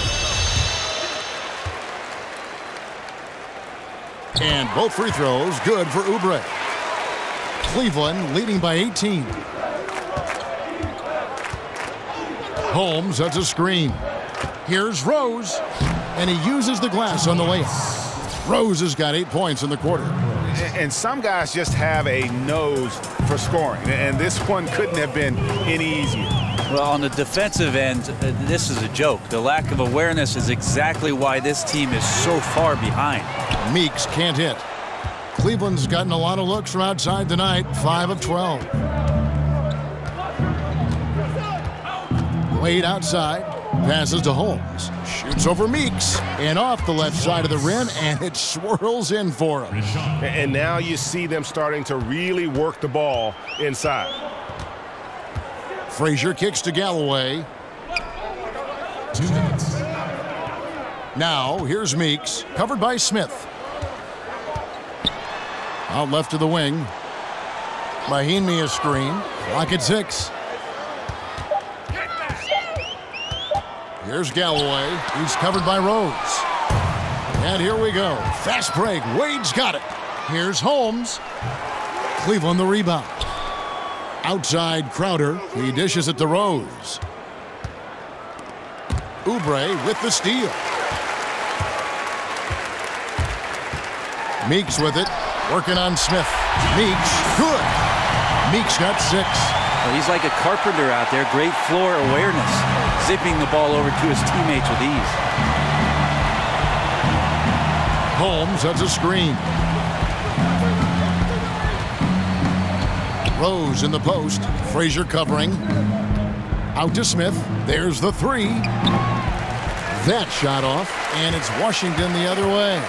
And both free throws, good for Oubre. Cleveland leading by 18. Holmes has a screen. Here's Rose, and he uses the glass on the layup. Rose has got 8 points in the quarter. And some guys just have a nose for scoring, and this one couldn't have been any easier. Well, on the defensive end, this is a joke. The lack of awareness is exactly why this team is so far behind. Meeks can't hit. Cleveland's gotten a lot of looks from outside tonight, 5 of 12. Wade outside, passes to Holmes. Shoots over Meeks, and off the left side of the rim, and it swirls in for him. And now you see them starting to really work the ball inside. Frazier kicks to Galloway. 2 minutes. Now, here's Meeks, covered by Smith. Out left to the wing. Mahinmi a screen. Clock at 6. Here's Galloway. He's covered by Rose. And here we go. Fast break. Wade's got it. Here's Holmes. Cleveland the rebound. Outside Crowder. He dishes it to Rose. Oubre with the steal. Meeks with it. Working on Smith. Meeks. Good. Meeks got 6. Well, he's like a carpenter out there. Great floor awareness. Zipping the ball over to his teammates with ease. Holmes has a screen. Rose in the post. Frazier covering. Out to Smith. There's the 3. That shot off, and it's Washington the other way.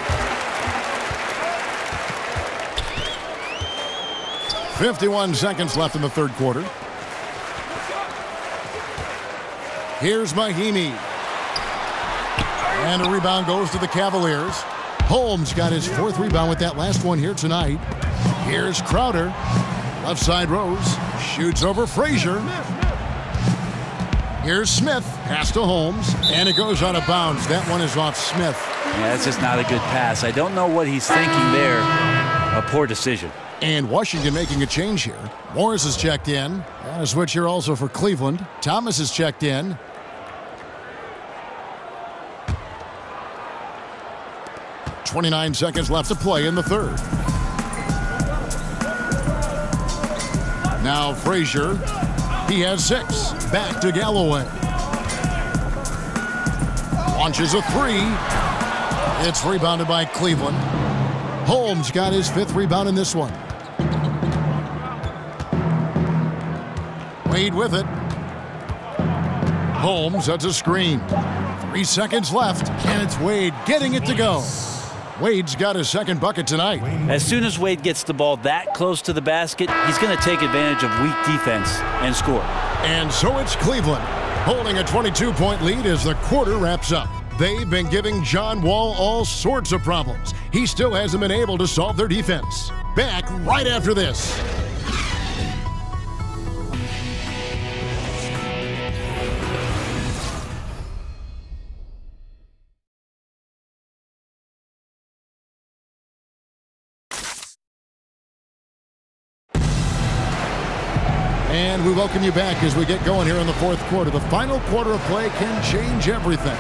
51 seconds left in the third quarter. Here's Mahinmi. And a rebound goes to the Cavaliers. Holmes got his 4th rebound with that last one here tonight. Here's Crowder. Left side Rose. Shoots over Frazier. Here's Smith. Pass to Holmes. And it goes out of bounds. That one is off Smith. Yeah, that's just not a good pass. I don't know what he's thinking there. A poor decision. And Washington making a change here. Morris is checked in. And a switch here also for Cleveland. Thomas is checked in. .29 seconds left to play in the third. Now Frazier. He has 6. Back to Galloway. Launches a 3. It's rebounded by Cleveland. Holmes got his 5th rebound in this one. Wade with it. Holmes has a screen. 3 seconds left, and it's Wade getting it to go. Wade's got his 2nd bucket tonight. As soon as Wade gets the ball that close to the basket, he's going to take advantage of weak defense and score. And so it's Cleveland holding a 22-point lead as the quarter wraps up. They've been giving John Wall all sorts of problems. He still hasn't been able to solve their defense. Back right after this. And we welcome you back as we get going here in the fourth quarter. The final quarter of play can change everything.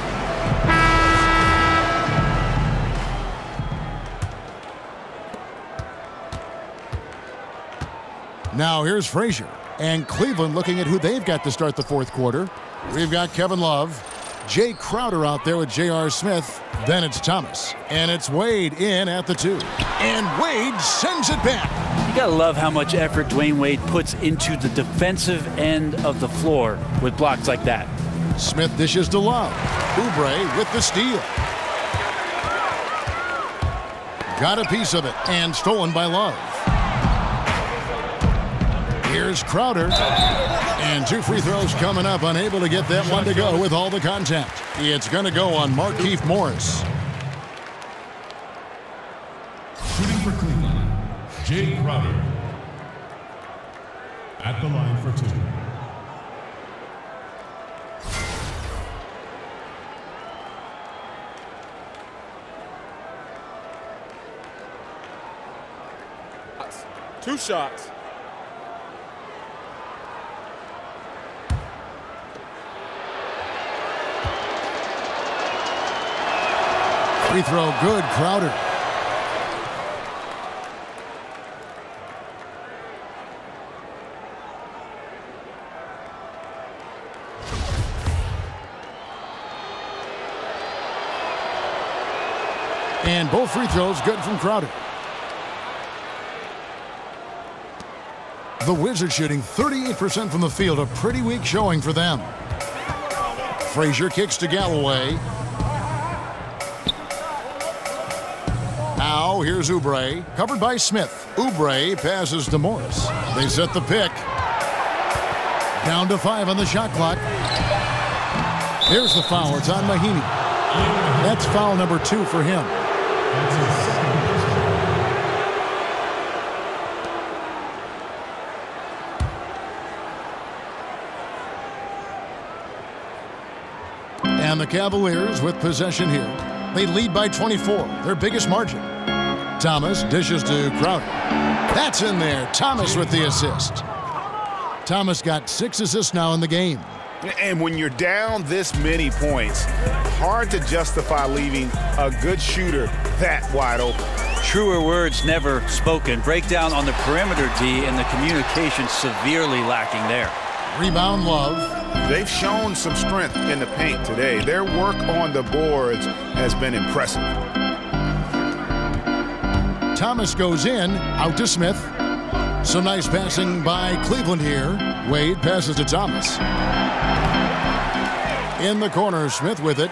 Now here's Frazier. And Cleveland looking at who they've got to start the fourth quarter. We've got Kevin Love, Jay Crowder out there with J.R. Smith. Then it's Thomas. And it's Wade in at the 2. And Wade sends it back. You gotta love how much effort Dwayne Wade puts into the defensive end of the floor with blocks like that. Smith dishes to Love. Oubre with the steal. Got a piece of it and stolen by Love. Here's Crowder. And 2 free throws coming up. Unable to get that one to go with all the contact. It's going to go on Markieff Morris. Shooting for Cleveland, Jay Crowder. At the line for 2. Two shots. Free throw good, Crowder. And both free throws good from Crowder. The Wizards shooting 38% from the field, a pretty weak showing for them. Frazier kicks to Galloway. Now here's Oubre, covered by Smith. Oubre passes to Morris. They set the pick. Down to 5 on the shot clock. Here's the foul. It's on Mahinmi. That's foul number 2 for him. And the Cavaliers with possession here. They lead by 24, their biggest margin. Thomas dishes to Crowder. That's in there. Thomas with the assist. Thomas got 6 assists now in the game. And when you're down this many points, hard to justify leaving a good shooter that wide open. Truer words never spoken. Breakdown on the perimeter D, and the communication severely lacking there. Rebound Love. They've shown some strength in the paint today. Their work on the boards has been impressive. Thomas goes in, out to Smith. Some nice passing by Cleveland here. Wade passes to Thomas. In the corner, Smith with it.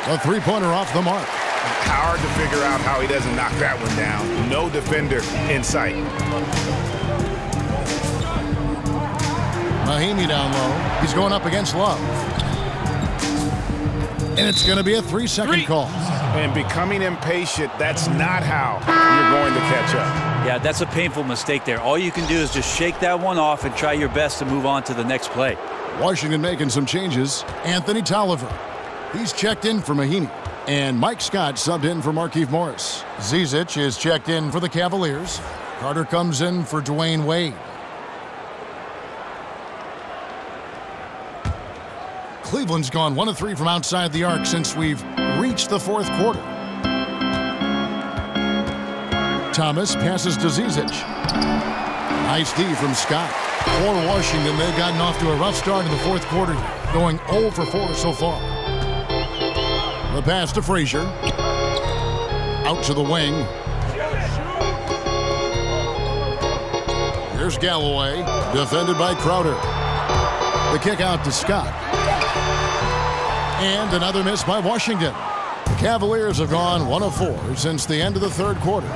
A three-pointer off the mark. Hard to figure out how he doesn't knock that one down. No defender in sight. Mahinmi down low. He's going up against Love. And it's going to be a 3-second call. And becoming impatient, that's not how you're going to catch up. Yeah, that's a painful mistake there. All you can do is just shake that one off and try your best to move on to the next play. Washington making some changes. Anthony Tolliver. He's checked in for Mahinmi. And Mike Scott subbed in for Markieff Morris. Zizic is checked in for the Cavaliers. Carter comes in for Dwayne Wade. Cleveland's gone 1 of 3 from outside the arc since we've reached the fourth quarter. Thomas passes to Zizic. Nice D from Scott. For Washington, they've gotten off to a rough start in the fourth quarter, going 0 for 4 so far. The pass to Frazier. Out to the wing. Here's Galloway, defended by Crowder. The kick out to Scott. And another miss by Washington. The Cavaliers have gone 1 of 4 since the end of the third quarter.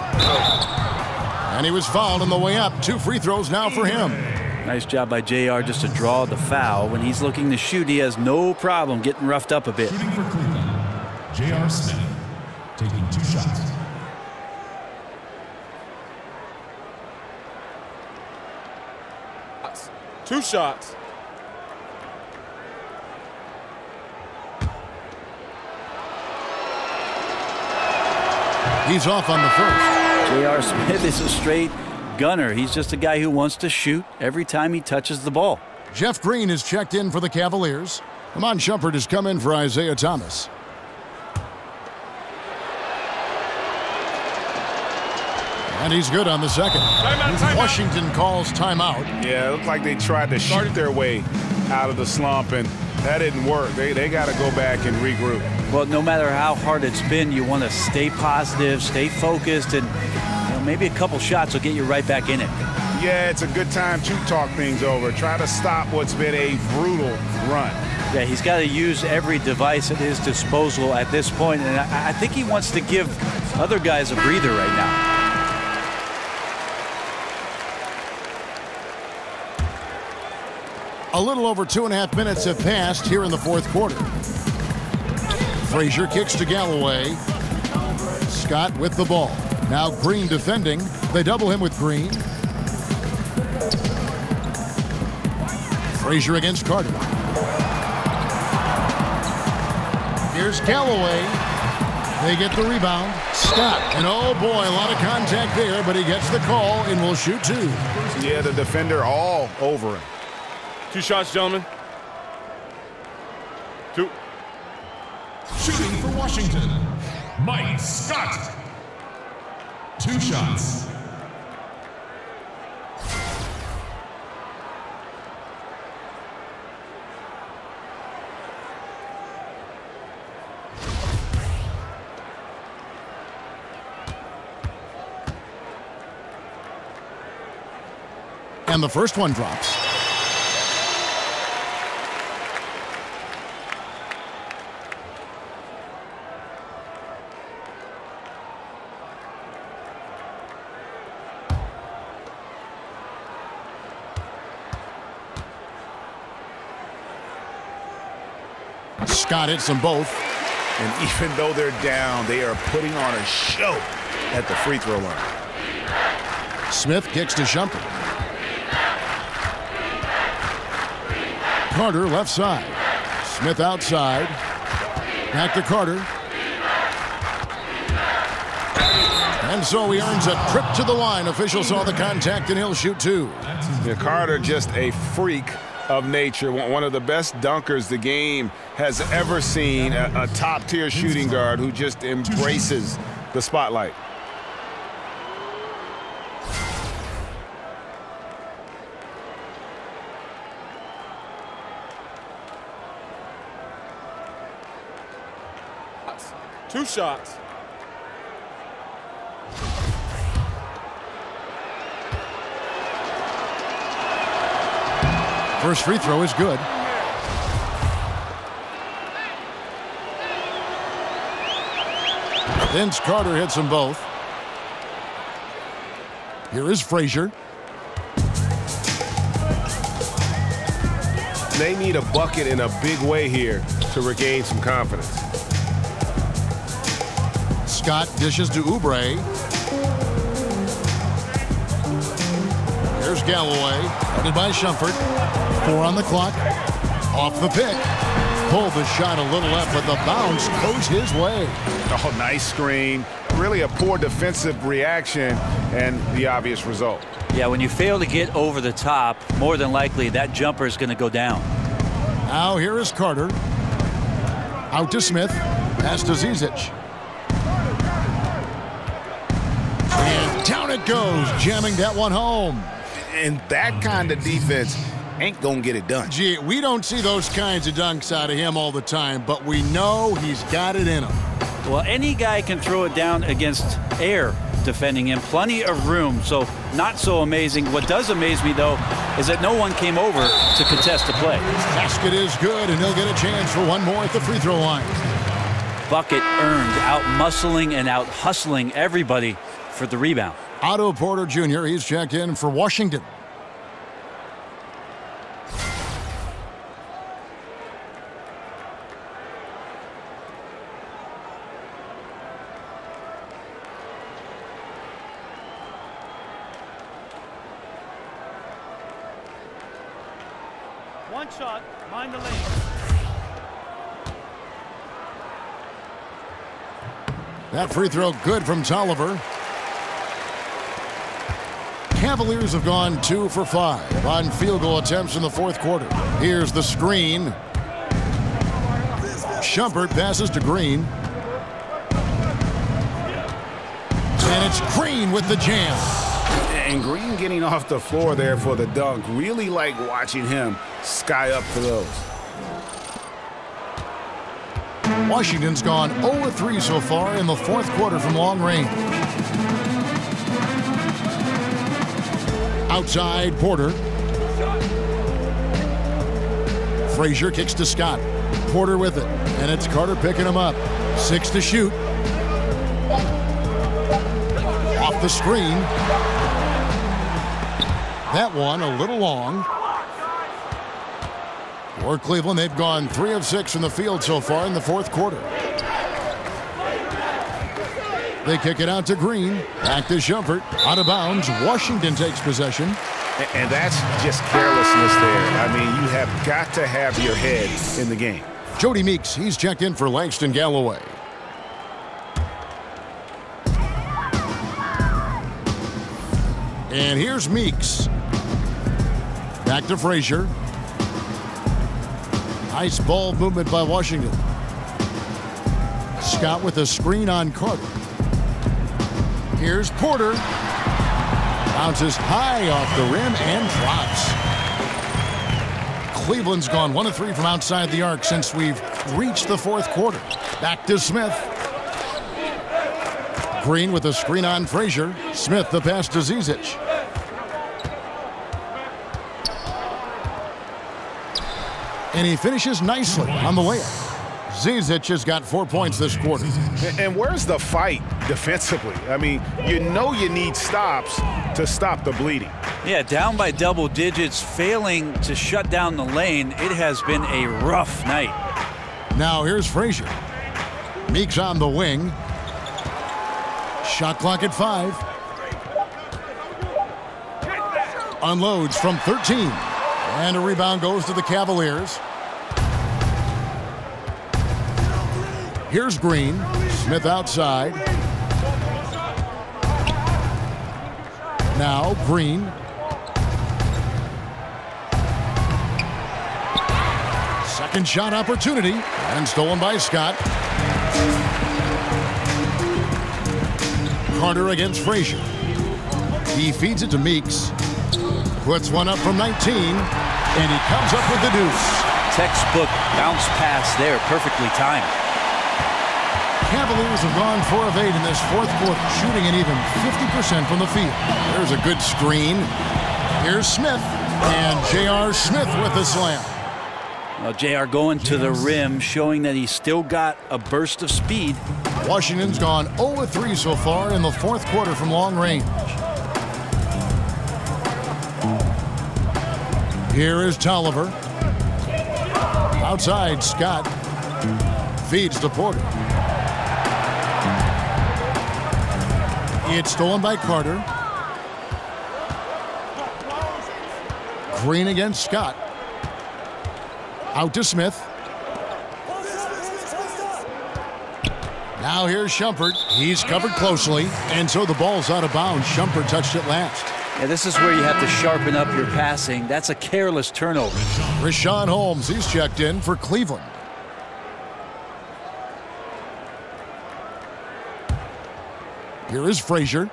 And he was fouled on the way up. 2 free throws now for him. Nice job by JR just to draw the foul. When he's looking to shoot, he has no problem getting roughed up a bit. Shooting for Cleveland, J.R. Smith, taking 2 shots. Two shots. He's off on the first. J.R. Smith is a straight gunner. He's just a guy who wants to shoot every time he touches the ball. Jeff Green is checked in for the Cavaliers. Amon Shumpert has come in for Isaiah Thomas. And he's good on the second. Washington calls timeout. Yeah, it looked like they tried to shoot their way out of the slump, and that didn't work. They got to go back and regroup. Well, no matter how hard it's been, you want to stay positive, stay focused, and maybe a couple shots will get you right back in it. Yeah, it's a good time to talk things over. Try to stop what's been a brutal run. Yeah, he's got to use every device at his disposal at this point, and I think he wants to give other guys a breather right now. A little over 2.5 minutes have passed here in the fourth quarter. Frazier kicks to Galloway. Scott with the ball. Now Green defending. They double him with Green. Frazier against Carter. Here's Galloway. They get the rebound. Scott. And oh boy, a lot of contact there, but he gets the call and will shoot two. Yeah, the defender all over him. 2 shots, gentlemen. 2. Shooting for Washington, Mike Scott. 2 shots. And the first one drops. Scott hits them both. And even though they're down, they are putting on a show at the free throw line. Smith kicks to Shumpert. Carter left side. Smith outside. Back to Carter. And so he earns a trip to the line. Official saw the contact and he'll shoot two. Yeah, Carter just a freak of nature. One of the best dunkers the game has ever seen. A top-tier shooting guard who just embraces the spotlight. Two shots. First free throw is good. Vince Carter hits them both. Here is Frazier. They need a bucket in a big way here to regain some confidence. Scott dishes to Oubre. Here's Galloway, headed by Shumpert. 4 on the clock. Off the pick. Pulled the shot a little left, but the bounce goes his way. Oh, nice screen. Really a poor defensive reaction and the obvious result. Yeah, when you fail to get over the top, more than likely that jumper is going to go down. Now here is Carter. Out to Smith. Pass to Zizic. And down it goes, jamming that one home. And that kind of defense ain't gonna get it done. Gee, we don't see those kinds of dunks out of him all the time, but we know he's got it in him. Well, any guy can throw it down against air defending him. Plenty of room, so not so amazing. What does amaze me, though, is that no one came over to contest the play. Basket is good, and he'll get a chance for one more at the free throw line. Bucket earned, out-muscling and out-hustling everybody for the rebound. Otto Porter Jr., he's checked in for Washington. One shot, mind the lane. That free throw good from Tolliver. Cavaliers have gone 2 for 5 on field goal attempts in the fourth quarter. Here's the screen. Shumpert passes to Green. And it's Green with the jam. And Green getting off the floor there for the dunk. Really like watching him sky up for those. Washington's gone 0-3 so far in the fourth quarter from long range. Outside, Porter. Frazier kicks to Scott. Porter with it. And it's Carter picking him up. 6 to shoot. Off the screen. That one a little long. For Cleveland, they've gone 3 of 6 from the field so far in the fourth quarter. They kick it out to Green. Back to Shumpert. Out of bounds. Washington takes possession. And that's just carelessness there. I mean, you have got to have your head in the game. Jody Meeks, he's checked in for Langston Galloway. And here's Meeks. Back to Frazier. Nice ball movement by Washington. Scott with a screen on Carter. Here's Porter. Bounces high off the rim and drops. Cleveland's gone 1 of 3 from outside the arc since we've reached the fourth quarter. Back to Smith. Green with a screen on Frazier. Smith the pass to Zizic. And he finishes nicely on the layup. Zizic has got 4 points this quarter. And where's the fight defensively? I mean, you know you need stops to stop the bleeding. Yeah, down by double digits, failing to shut down the lane. It has been a rough night. Now here's Frazier. Meeks on the wing. Shot clock at 5. Unloads from 13. And a rebound goes to the Cavaliers. Here's Green. Smith outside. Now Green. Second shot opportunity. And stolen by Scott. Carter against Frazier. He feeds it to Meeks. Puts one up from 19. And he comes up with the deuce. Textbook bounce pass there. Perfectly timed. Cavaliers have gone 4 of 8 in this fourth quarter, shooting an even 50% from the field. There's a good screen. Here's Smith, and J.R. Smith with the slam. Well, J.R. going to the rim, showing that he's still got a burst of speed. Washington's gone 0 of 3 so far in the fourth quarter from long range. Here is Tolliver. Outside, Scott feeds to Porter. It's stolen by Carter. Green against Scott. Out to Smith. Now here's Shumpert. He's covered closely, and so the ball's out of bounds. Shumpert touched it last. Yeah, this is where you have to sharpen up your passing. That's a careless turnover. Richaun Holmes, he's checked in for Cleveland. Here is Frazier.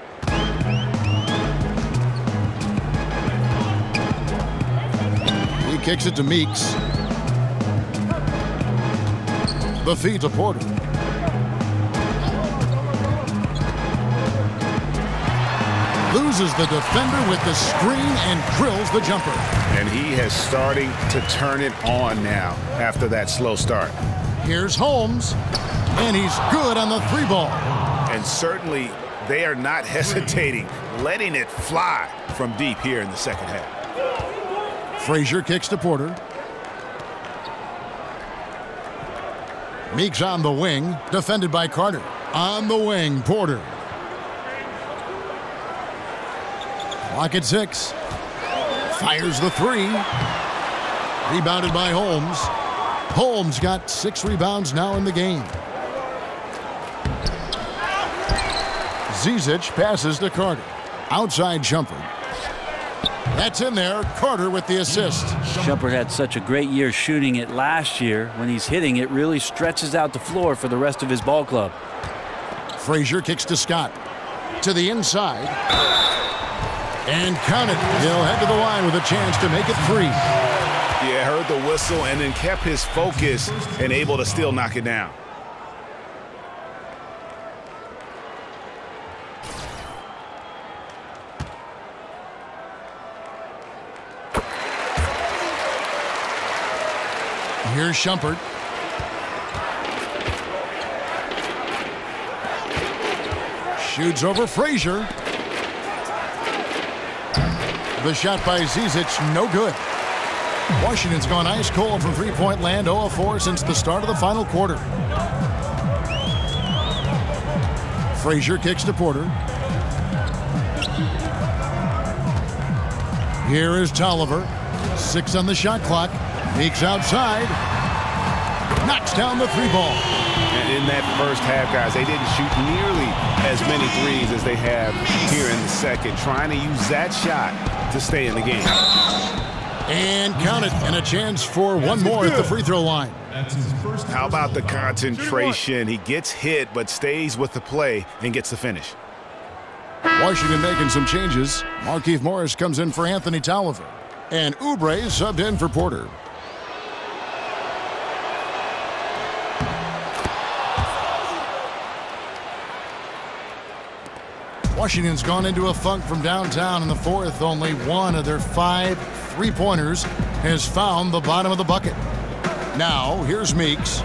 He kicks it to Meeks. The feed to Porter. Loses the defender with the screen and drills the jumper. And he is starting to turn it on now after that slow start. Here's Holmes, and he's good on the 3-ball. And certainly they are not hesitating, letting it fly from deep here in the second half. Frazier kicks to Porter. Meeks on the wing, defended by Carter. On the wing, Porter. Clock at 6. Fires the 3. Rebounded by Holmes. Holmes got 6 rebounds now in the game. Zizic passes to Carter. Outside Shumpert. That's in there. Carter with the assist. Shumpert had such a great year shooting it last year. When he's hitting it, really stretches out the floor for the rest of his ball club. Frazier kicks to Scott. to the inside. And count it. He'll head to the line with a chance to make it 3. Yeah, heard the whistle and then kept his focus and able to still knock it down. Here's Shumpert. Shoots over Frazier. The shot by Zizic, no good. Washington's gone ice cold from three-point land, 0 of 4 since the start of the final quarter. Frazier kicks to Porter. Here is Tolliver. 6 on the shot clock. Meeks outside. Knocks down the 3 ball. And in that first half, guys, they didn't shoot nearly as many threes as they have here in the second, trying to use that shot to stay in the game. And count it, and a chance for one more at the free throw line. How about the concentration? He gets hit, but stays with the play and gets the finish. Washington making some changes. Markieff Morris comes in for Anthony Tolliver. And Oubre subbed in for Porter. Washington's gone into a funk from downtown in the fourth. Only one of their 5 3-pointers has found the bottom of the bucket. Now, here's Meeks.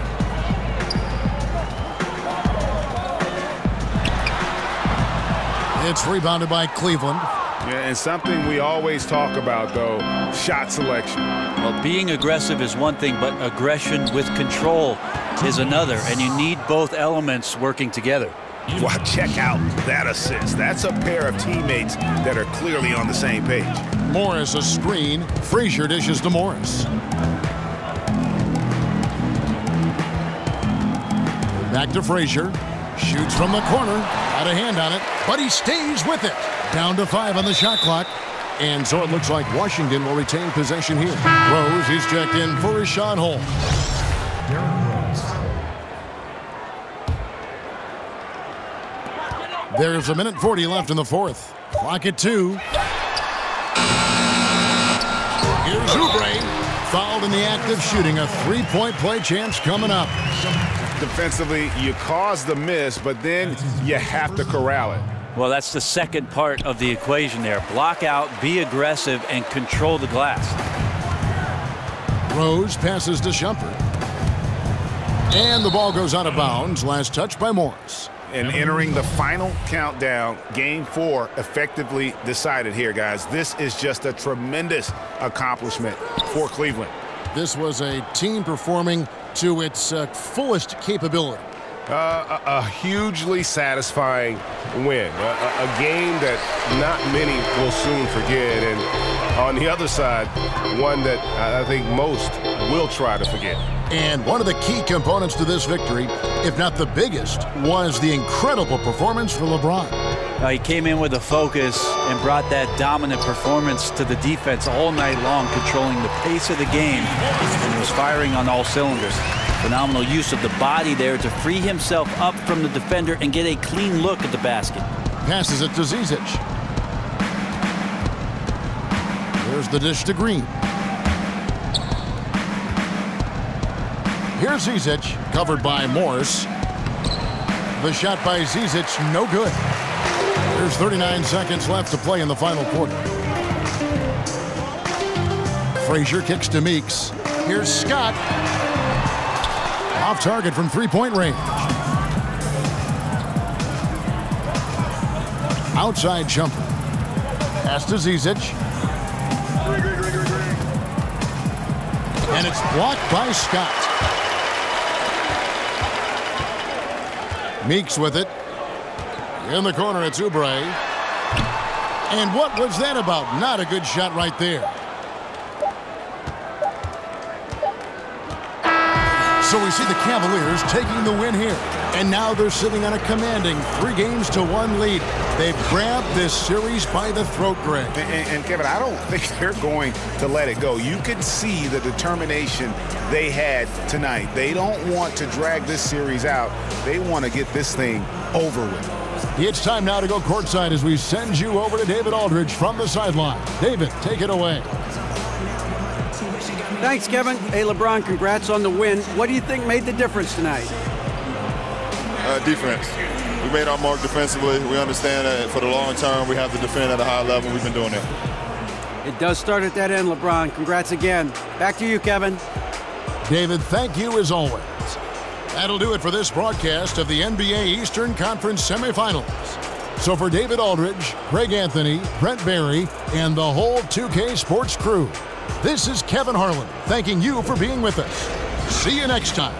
It's rebounded by Cleveland. Yeah, and something we always talk about, though, shot selection. Well, being aggressive is one thing, but aggression with control is another, and you need both elements working together. Wow, check out that assist. That's a pair of teammates that are clearly on the same page. Morris a screen. Frazier dishes to Morris. Back to Frazier. Shoots from the corner. Got a hand on it, but he stays with it. Down to 5 on the shot clock. And so it looks like Washington will retain possession here. Rose is checked in for Rashawn Holmes. There's 1:40 left in the fourth. Clock at 2. Here's Oubre. Fouled in the act of shooting. A 3-point play chance coming up. Defensively, you cause the miss, but then you have to corral it. Well, that's the second part of the equation there. Block out, be aggressive, and control the glass. Rose passes to Shumpert. And the ball goes out of bounds. Last touch by Morris. And entering the final countdown, Game 4 effectively decided here, guys. This is just a tremendous accomplishment for Cleveland. This was a team performing to its fullest capability. A hugely satisfying win. A game that not many will soon forget. And on the other side, one that I think most will try to forget. And one of the key components to this victory, if not the biggest, was the incredible performance for LeBron. He came in with a focus and brought that dominant performance to the defense all night long, controlling the pace of the game, and was firing on all cylinders. Phenomenal use of the body there to free himself up from the defender and get a clean look at the basket. Passes it to Zizic. There's the dish to Green. Here's Zizic, covered by Morris. The shot by Zizic, no good. There's 39 seconds left to play in the final quarter. Frazier kicks to Meeks. Here's Scott. Off target from 3-point range. Outside jumper. Pass to Zizic. And it's blocked by Scott. Meeks with it. In the corner, it's Oubre. And what was that about? Not a good shot right there. So we see the Cavaliers taking the win here. And now they're sitting on a commanding 3-1 lead. They've grabbed this series by the throat, Greg. And Kevin, I don't think they're going to let it go. You can see the determination they had tonight. They don't want to drag this series out. They want to get this thing over with. It's time now to go courtside as we send you over to David Aldridge from the sideline. David, take it away. Thanks, Kevin. Hey, LeBron, congrats on the win. What do you think made the difference tonight? Defense. We made our mark defensively. We understand that for the long term, we have to defend at a high level. We've been doing that. It does start at that end, LeBron. Congrats again. Back to you, Kevin. David, thank you as always. That'll do it for this broadcast of the NBA Eastern Conference semifinals. So for David Aldridge, Greg Anthony, Brent Barry, and the whole 2K Sports crew, this is Kevin Harlan thanking you for being with us. See you next time.